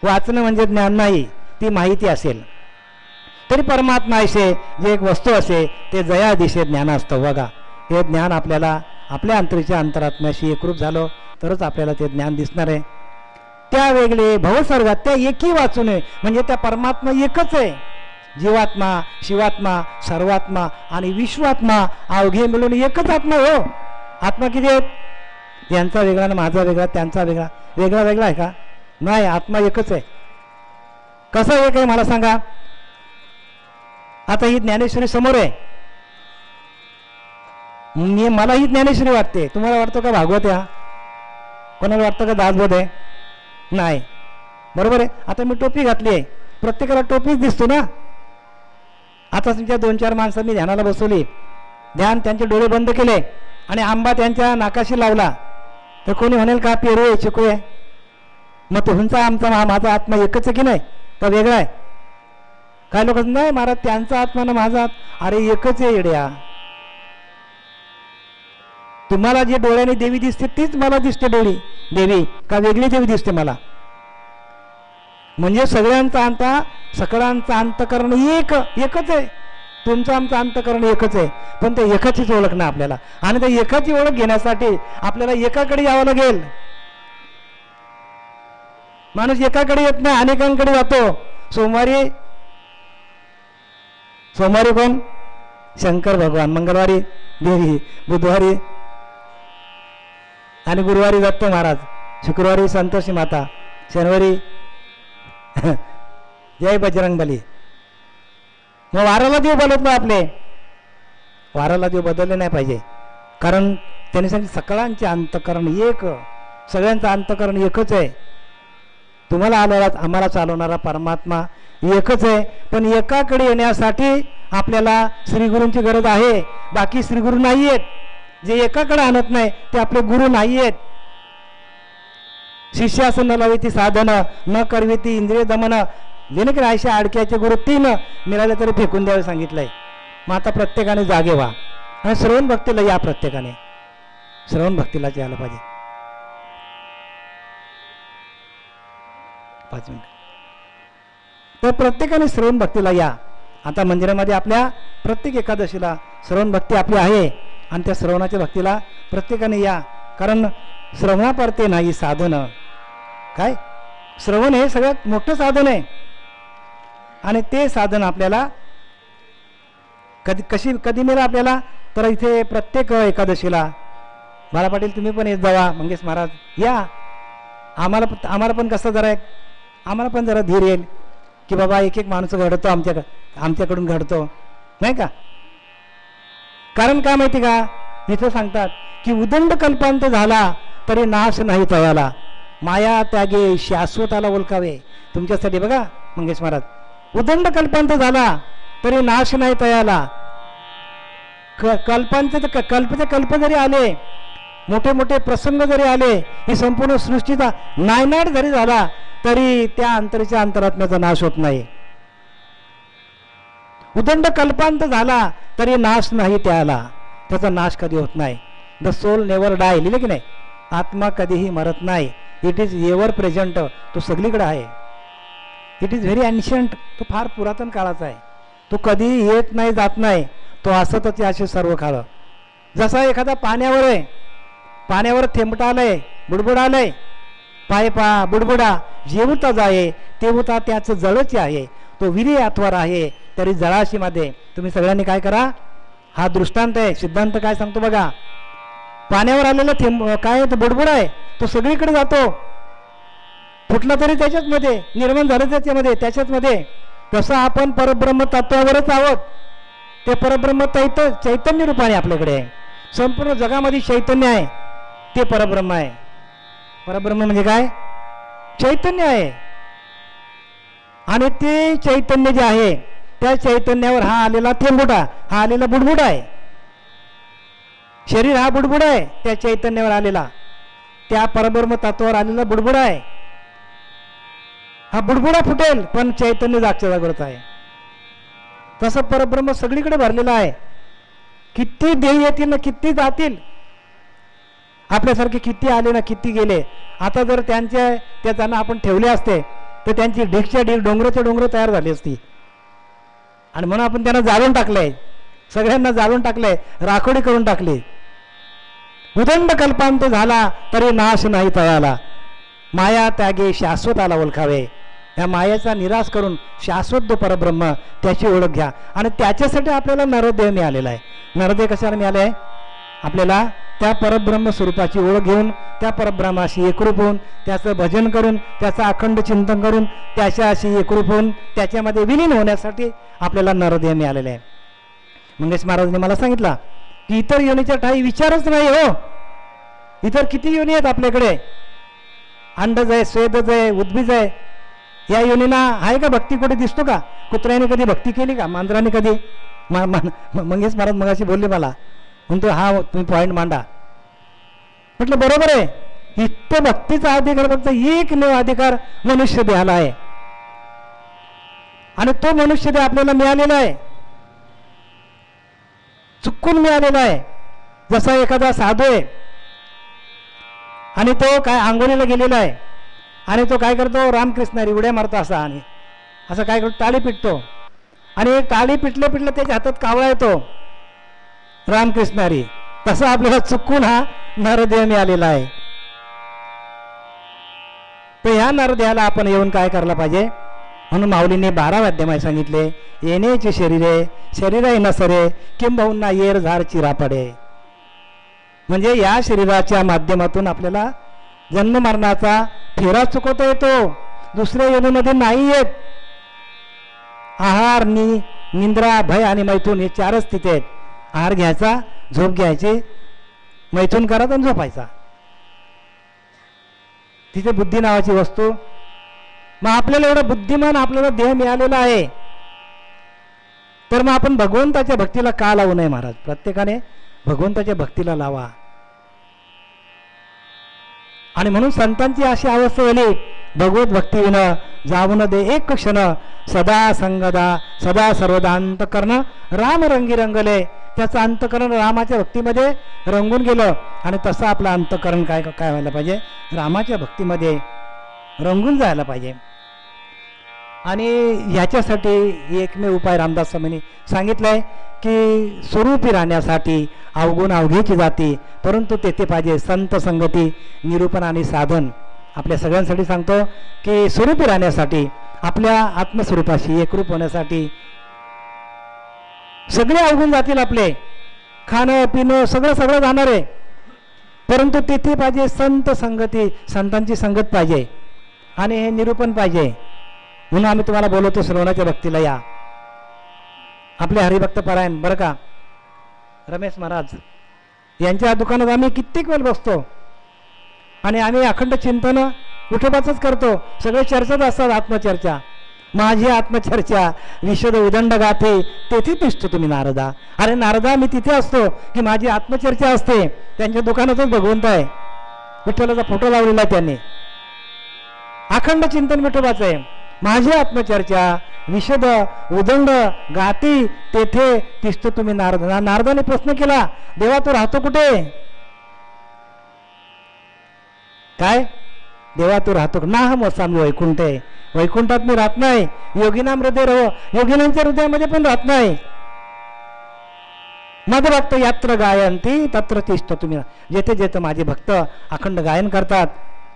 वाचणं म्हणजे ज्ञान नाही, ती माहिती असेल. तरी परमात्मा असे जे एक वस्तू असे ते जया दिशे ज्ञान असतं. बघा, हे ज्ञान आपल्याला आपल्या अंतरीच्या अंतरात्म्याशी एकरूप झालं तरच आपल्याला ते ज्ञान दिसणार आहे. त्या वेगळे भवस्वर्गात त्या एकी वाचू नये, म्हणजे त्या परमात्मा एकच आहे. जीवात्मा, शिवात्मा, सर्वात्मा आणि विश्वात्मा अवघे मिळून एकच आत्मा हो. आत्मा किती आहेत? यांचा वेगळा ना माझा वेगळा, त्यांचा वेगळा. वेगळा वेगळा आहे का? नाही, आत्मा एकच आहे. कसं एक आहे मला सांगा. आता ही ज्ञानेश्वरी समोर आहे, मला ही ज्ञानेश्वरी वाटते. तुम्हाला वाटतं का भागवत आहे? कोणाला वाटतं का दासबोध आहे? नाही, बरोबर आहे. आता मी टोपी घातली आहे, प्रत्येकाला टोपीच दिसतो ना. आता तुमच्या 2-4 माणसं मी ध्यानाला बसवली, ध्यान त्यांचे डोळे बंद केले आणि आंबा त्यांच्या नाकाशी लावला, तर कोणी म्हणेल का पेरू आहे, चिकू आहे? मग तुमचा आमचा माझा आत्मा एकच आहे की नाही, तर वेगळा आहे? काय लोक नाही महाराज, त्यांचा आत्मा ना माझा. अरे एकच आहे येड्या. तुम्हाला जे डोळ्याने देवी दिसते तीच मला दिसते डोळी देवी, का वेगळी देवी दिसते मला? म्हणजे सगळ्यांचा अंतकरण एकच आहे. तुमचं आमचं अंतकरण एकच आहे, पण ते एकाचीच ओळख ना आपल्याला. आणि त्या एकाची ओळख घेण्यासाठी आपल्याला एकाकडे यावं लागेल. माणूस एकाकडे येत नाही, अनेकांकडे जातो. सोमवारी कोण? शंकर भगवान, मंगळवारी देवी, बुधवारी आणि गुरुवारी दत्त महाराज, शुक्रवारी संतोषी माता, शनिवारी जय बजरंगबली. मग वाराला देव बदलतो आपले. वाराला देव बदलले नाही पाहिजे, कारण त्यांनी सांगितलं सगळ्यांचे अंतकरण एक, सगळ्यांचं अंतकरण एकच आहे. तुम्हाला आम्हाला चालवणारा परमात्मा एकच आहे. पण एकाकडे येण्यासाठी आपल्याला श्रीगुरूंची गरज आहे. बाकी श्रीगुरू नाही आहेत. जे एकाकडे आणत नाही ते आपले गुरु नाही आहेत. शिष्यासन न लावी ती साधन, न करवी ती इंद्रिय दमन. जेणे की अशा अडक्याचे गुरु 3 मिळाले तरी फेकून द्यावे सांगितलंय. मग आता प्रत्येकाने जागे व्हा आणि श्रवण भक्तीला या. प्रत्येकाने श्रवण भक्तीलाच यायला पाहिजे. 5 मिनिट. तर प्रत्येकाने श्रवण भक्तीला या. आता मंदिरामध्ये आपल्या प्रत्येक एकादशीला श्रवण भक्ती आपली आहे आणि त्या श्रवणाच्या भक्तीला प्रत्येकाने या. कारण श्रवणापरते नाही साधन. काय श्रवण हे सगळ्यात मोठं साधन आहे आणि ते साधन आपल्याला कधी मिळेल आपल्याला. तर इथे प्रत्येक एकादशीला बाळा पाटील तुम्ही पण येत जावा. मंगेश महाराज या. आम्हाला पण कसं जरा आम्हाला पण जरा धीर येईल की बाबा एक एक माणूस घडतो आमच्याकडून घडतो नाही का. कारण काय माहिती का इथं सांगतात की उदंड कल्पांत झाला तरी नाश नाही तयाला, माया त्यागे शाश्वताला ओळखावे. तुमच्यासाठी बघा मंगेश महाराज, उदंड कल्पांत झाला तरी नाश नाही तयाला. कल्पचे कल्प जरी आले, मोठे मोठे प्रसंग जरी आले, ही संपूर्ण सृष्टीचा नायनाट जरी झाला तरी त्या अंतरीच्या अंतरात्म्याचा नाश होत नाही. उदंड कल्पांत झाला तरी नाश नाही त्याला, त्याचा नाश कधी होत नाही. द सोल नेव्हर डाय लिहिले की नाही. आत्मा कधीही मरत नाही. It is ever present. तो सगळीकडे आहे. It is very ancient. तो फार पुरातन काळाचा आहे. तो कधीही येत नाही जात नाही. तो असतच असे सर्व काळ. जसा एखादा पाण्यावर आहे, पाण्यावर थेंबटा आलंय, बुडबुड आलंय, पाय पा बुडबुडा जेवता जाये तेवता त्याचं जळच आहे. तो विरी अथवार आहे तरी जळाशीमध्ये. तुम्ही सगळ्यांनी काय करा, हा दृष्टांत आहे. सिद्धांत काय सांगतो बघा. पाण्यावर आलेला थेंब काय तो बुडबुड आहे, तो सगळीकडे जातो. फुटला तरी त्याच्याच मध्ये, निर्माण झालं त्याच्याच मध्ये. तसं आपण परब्रह्म तत्वावरच आहोत. ते परब्रह्म चैतन्य रूपाने आपल्याकडे आहे. संपूर्ण जगामध्ये चैतन्य आहे, ते परब्रह्म आहे. परब्रह्म म्हणजे काय, चैतन्य आहे. आणि ते चैतन्य जे आहे त्या चैतन्यावर हा आलेला थेंबुडा, हा आलेला बुडबुड आहे. शरीर हा बुडबुड आहे, त्या चैतन्यावर आलेला, त्या परब्रह्म तत्वावर आलेला बुडबुड आहे. हा बुडबुडा फुटेल पण चैतन्य जागच्या जागृत आहे. तसं परब्रह्म सगळीकडे भरलेला आहे. किती देह येतील ना, किती जातील, आपल्यासारखे किती आले ना किती गेले. आता जर त्यांना आपण ठेवले असते तर त्यांची ढीकच्या ढीक, डोंगराच्या डोंगर तयार झाली असती. आणि म्हणून आपण त्यांना जाळून टाकलंय, सगळ्यांना जाळून टाकलंय, राखोडी करून टाकली. उदंड कल्पांत झाला तरी नाश नाही तयाला, माया त्यागे शाश्वताला ओळखावे. या मायेचा निराश करून शाश्वत जो परब्रह्म त्याची ओळख घ्या. आणि त्याच्यासाठी आपल्याला नरदेह मिळालेला आहे. नरदेह कशाला मिळाले आहे, आपल्याला त्या परब्रह्म स्वरूपाची ओळख घेऊन त्या परब्रह्माशी एकरूप होऊन त्याचं भजन करून त्याचं अखंड चिंतन करून त्याच्याशी एकरूप होऊन त्याच्यामध्ये विलीन होण्यासाठी आपल्याला नरदेह मिळालेला आहे. मंगेश महाराजांनी मला सांगितलं की इतर योनीच्या ठाई विचारच नाही हो. इतर किती योनी आहेत आपल्याकडे, अंडज आहे, स्वेदज आहे, उद्भिज आहे. या योनीना आहे का भक्ती, कुठे दिसतो का? कुत्र्याने कधी भक्ती केली का? मांजराने कधी? मंगेश महाराज मगाशी बोलले मला, म्हणतो हा तुम्ही पॉईंट मांडा. म्हटलं बरोबर आहे. इतकं भक्तीचा अधिकार फक्त एकमेव अधिकार मनुष्य देहाला आहे. आणि तो मनुष्य देह आपल्याला मिळालेला आहे, चुकून मिळालेला आहे. जसा एखादा साधू आहे आणि तो काय आंघोळीला गेलेला आहे आणि तो काय करतो, रामकृष्णारी उड्या मारतो असा, आणि असं काय करतो, टाळी पिटतो. आणि टाळी पिटले त्याच्या हातात कावळा येतो, रामकृष्णारी. तसं आपल्याला चुकून हा नरदेह मिळालेला आहे. तर ह्या नरदेहाला आपण येऊन काय करायला पाहिजे, म्हणून माऊलीने 12 अध्याय सांगितले. येण्याचे शरीरे शरीर नसरे किंबहुना येर झार चिरा पडे. म्हणजे या शरीराच्या माध्यमातून आपल्याला जन्म मरणाचा फेरा चुकवता येतो, दुसऱ्या योनीमध्ये नाही येत. आहार, निंद्रा, भय आणि मैथून हे 4च स्थिती आहेत. आहार घ्यायचा, झोप घ्यायची, मैथून करायचा आणि झोपायचा. तिथे बुद्धी नावाची वस्तू. मग आपल्याला एवढा बुद्धिमान आपल्याला देह मिळालेला आहे, तर मग आपण भगवंताच्या भक्तीला का लावू नये महाराज? प्रत्येकाने भगवंताच्या भक्तीला लावा. आणि म्हणून संतांची अशी अवस्था झाली भगवत भक्तीविन जाऊन दे एक क्षण, सदा संगदा सदा सर्वदा अंतकरण राम रंगी रंगले. त्याचं अंतकरण रामाच्या भक्तीमध्ये रंगून गेलं आणि तसं आपलं अंतकरण काय काय व्हायला पाहिजे, रामाच्या भक्तीमध्ये रंगून जायला पाहिजे. आणि ह्याच्यासाठी एकमेव उपाय रामदास स्वामींनी सांगितलंय की स्वरूपी राहण्यासाठी अवगुण अवघेची जाती, परंतु तेथे पाहिजे संत संगती निरूपण आणि साधन. आपल्या सगळ्यांसाठी सांगतो की स्वरूपी राहण्यासाठी, आपल्या आत्मस्वरूपाशी एकरूप होण्यासाठी सगळे अवगुण जातील, आपले खाणं पिणं सगळं सगळं जाणार आहे, परंतु तेथे पाहिजे संत संगती, संतांची संगत पाहिजे आणि हे निरूपण पाहिजे. म्हणून आम्ही तुम्हाला बोलवतो श्रवणाच्या भक्तीला या. आपले हरिभक्त पारायण बरं का, रमेश महाराज यांच्या दुकानात आम्ही कित्येक वेळ बसतो आणि आम्ही अखंड चिंतन विठोबाचंच करतो. सगळे चर्चाच असतात, आत्मचर्चा. माझी आत्मचर्चा विशद उदंड गाथे तेथे दिसतो तुम्ही नारदा. अरे नारदा, मी तिथे असतो की माझी आत्मचर्चा असते. त्यांच्या दुकानातच भगवंत आहे, विठ्ठलाचा फोटो लावलेला आहे त्यांनी. अखंड चिंतन विठोबाचं आहे. माझी आत्मचर्चा विशद उदंड गाती तेथे दिसतो तुम्ही नारदा. नारदाने प्रश्न केला, देवा तू राहतो कुठे? काय देवा तू राहतो ना? हम असामी वैकुंठे, वैकुंठात मी राहत नाही. योगिना हृदय रहो, योगिनांच्या हृदयामध्ये पण राहत नाही. मद भक्त यात्र गायंती तत्र तिष्ठ तुम्ही. जेथे जेथे माझे भक्त अखंड गायन करतात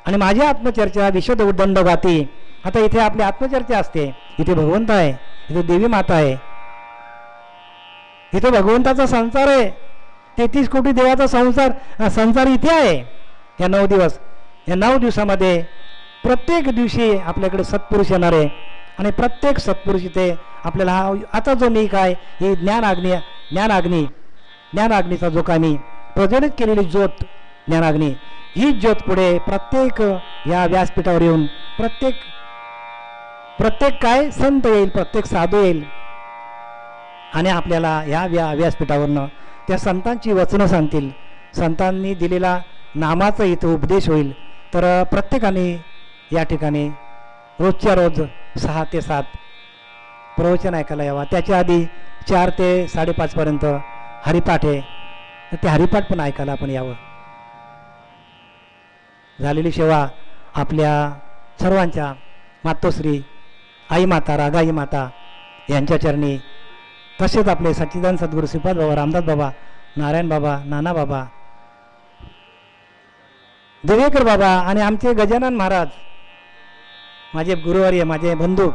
आणि माझी आत्मचर्चा विशद उदंड गाती. आता इथे आपली आत्मचर्चा असते, इथे भगवंत आहे, इथे देवी माता आहे, इथे भगवंताचा संसार आहे. 33 कोटी देवाचा संसार इथे आहे. या 9 दिवस, या 9 दिवसामध्ये प्रत्येक दिवशी आपल्याकडे सत्पुरुष येणार आहे आणि प्रत्येक सत्पुरुष इथे आपल्याला आता जो मी काय ही ज्ञानाग्नीचा जो काय मी प्रज्वलित केलेली ज्योत ज्ञानाग्नी, ही ज्योत पुढे प्रत्येक या व्यासपीठावर येऊन प्रत्येक काय संत येईल, प्रत्येक साधू येईल आणि आपल्याला या व्यासपीठावरनं त्या संतांची वचनं सांगतील. संतांनी दिलेला नामाचा इथं उपदेश होईल. तर प्रत्येकाने या ठिकाणी रोजच्या रोज 6 ते 7 प्रवचन ऐकायला यावा. त्याच्या आधी 4 ते 5:30 पर्यंत हरिपाठ आहे, तर ते हरिपाठ पण ऐकायला आपण यावं. झालेली सेवा आपल्या सर्वांच्या मातोश्री आई माता, रागाई माता यांच्या चरणी, तसेच आपले सच्चिदानंद सद्गुरू श्रीपाद बाबा, रामदास बाबा, नारायण बाबा, नाना बाबा, दिवेकर बाबा आणि आमचे गजानन महाराज, माझे गुरुवर्य, माझे बंधू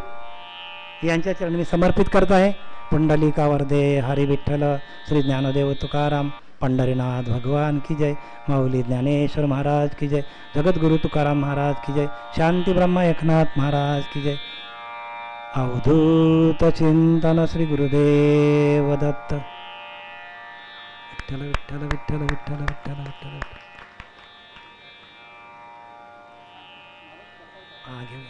यांच्या चरणी मी समर्पित करत आहे. पुंडलिका वरदे हरी विठ्ठल श्री ज्ञानदेव तुकाराम पंढरीनाथ भगवान की जय. माऊली ज्ञानेश्वर महाराज की जय. जगद्गुरु तुकाराम महाराज की जय. शांती ब्रह्म एकनाथ महाराज की जय. अवधूत चिंतन श्री गुरुदेव दत्त. विठ्ठल विठ्ठल विठ्ठल विठ्ठल विठ्ठल विठ्ठल. घेऊया.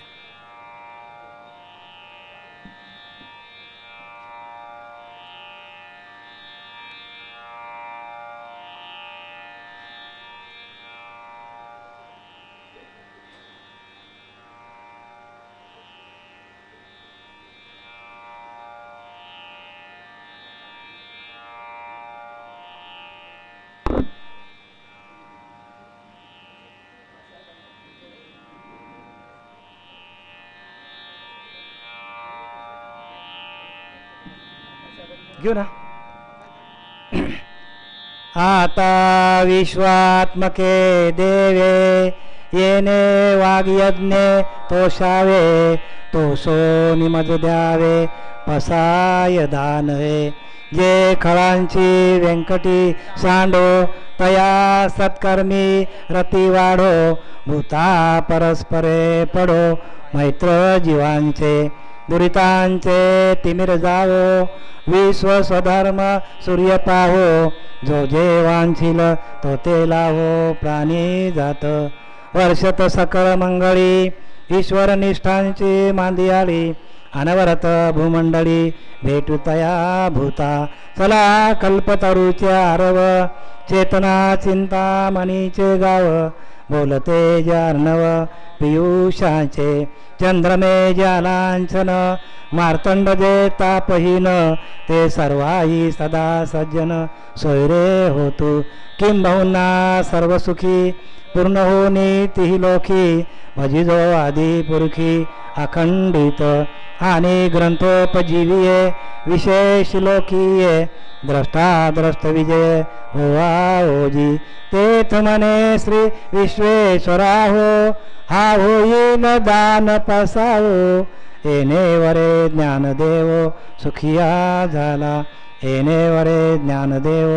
घेऊ ना. आता विश्वात्मके देवे येणे वाग्यज्ञे तोषावे, तोषो निमज द्यावे पसाय दानवे. जे खळांची व्यंकटी सांडो, तया सत्कर्मी रती वाढो. भूता परस्परे पडो, मैत्र जीवांचे दुरितांचे तिमिर जावो. विश्व स्वधर्म सूर्य पाहो, जो जे वांछील तो ते लावो. प्राणी जात वर्षत सकळ मंगळी, ईश्वर निष्ठांची मांदियाळी. अनवरत भूमंडळी भेटू तया भूता. चला कल्पतरूचे आरव, चेतना चिंता मनीचे गाव. बोलते जार्णव पियुषाचे चंद्रमे जालांछन मार्तंड जे तापहीन ते सर्वाही सदा सज्जन सोयरे होतु किंबहुना सर्वसुखी पूर्ण होनी तिही लोकी भजिजो आदी पुरुखी अखंडित आणि ग्रंथोपजीवीये विशेष लोकीये द्रष्टा विजय होवा ओजी तेथ मने श्री विश्वेश्वरा हो हा होईल दान पसावो येणे वरे ज्ञानदेव सुखिया झाला येणे वरे ज्ञानदेव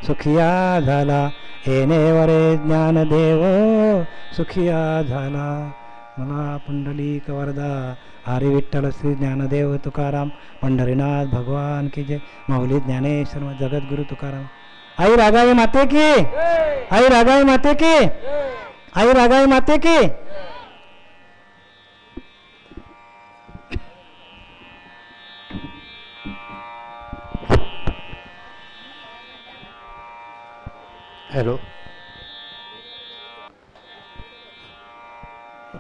सुखिया झाला येणे वरे ज्ञानदेव सुखिया झाला. मला पुंडलिक वरदा हरी विठ्ठल श्री ज्ञानदेव तुकाराम पंढरीनाथ भगवान की जय. माऊली ज्ञानेश्वर जगद्गुरु तुकाराम. आई रागाई माते की, आई रागाई माते की, आई रागाई माते की. हॅलो,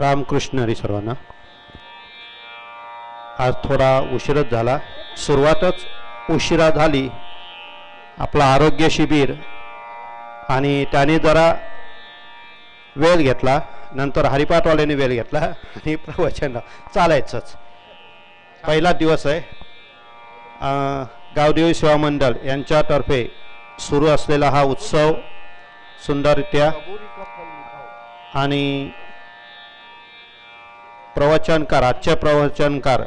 रामकृष्ण हरी सर्वांना. आज थोडा उशीरच झाला, सुरुवातच उशिरा झाली. आपला आरोग्य शिबिर आणि त्याने जरा वेळ घेतला, नंतर हरिपाठवाल्याने वेळ घेतला आणि प्रवचन चालायचंच. पहिला दिवस आहे. गावदेवी सेवा मंडळ यांच्यातर्फे सुरू असलेला हा उत्सव सुंदररित्या आणि प्रवचनकार, आजचे प्रवचनकार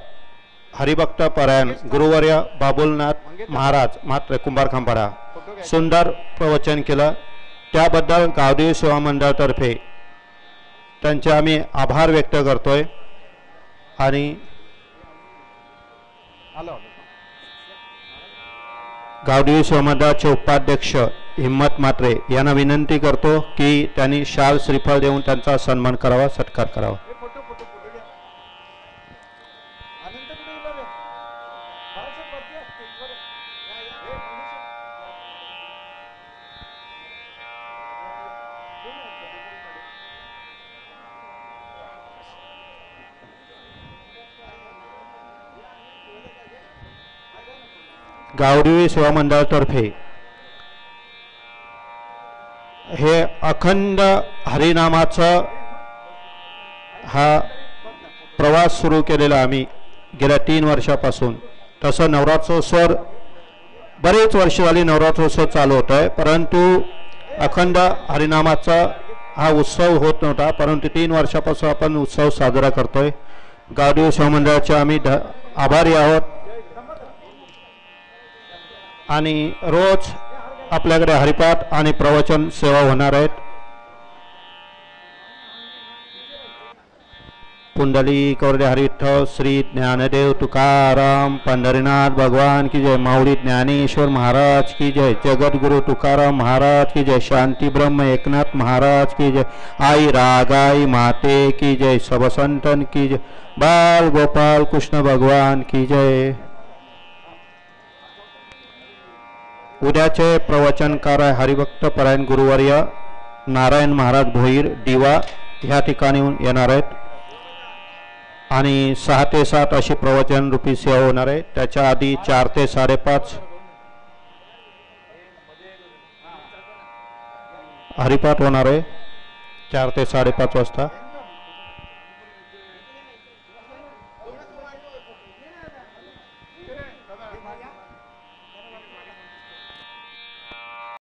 हरिभक्त परायण गुरुवर्य बाबुलनाथ महाराज मात्र कुंभारखांपाडा सुंदर प्रवचन केलं. त्याबद्दल गावदेवी सेवा मंडळातर्फे त्यांचे आम्ही आभार व्यक्त करतोय. आणि गावदेवी सेवा मंडळाचे उपाध्यक्ष हिम्मत मात्रे यांना विनंती करतो की त्यांनी शाल श्रीफळ देऊन त्यांचा सन्मान करावा, सत्कार करावा. गावदेवी सेवा मंडळातर्फे हे अखंड हरिनामाचा हा प्रवास सुरू केलेला आम्ही गेल्या 3 वर्षापासून. तसं नवरात्रोत्सव बरेच वर्ष झाली नवरात्रोत्सव चालू होत आहे, परंतु अखंड हरिनामाचा हा उत्सव होत नव्हता. परंतु 3 वर्षापासून आपण उत्सव साजरा करतोय. गावदेवी सेवा मंडळाचे आम्ही आभारी आहोत. आणि रोज आपल्याकडे हरिपाठ आणि प्रवचन सेवा होणार आहेत. पुंडलिक वरदे हरिविठ्ठल श्री ज्ञानदेव तुकाराम पंढरीनाथ भगवान की जय. माऊली ज्ञानेश्वर महाराज की जय. जगद्गुरु तुकाराम महाराज की जय. शांती ब्रह्म एकनाथ महाराज की जय. आई रागाई माते की जय. सब संतन की जय. बाल गोपाल कृष्ण भगवान की जय. उद्याचे प्रवचनकार हरिभक्त परायण गुरुवर्य नारायण महाराज भोईर दिवा ह्या ठिकाणी येणार आहेत. आणि 6 ते 7 अशी प्रवचन रूपी सेवा होणार आहे. त्याच्या आधी 4 ते 5:30 हरिपाठ होणार आहे. 4 ते 5:30 वाजता.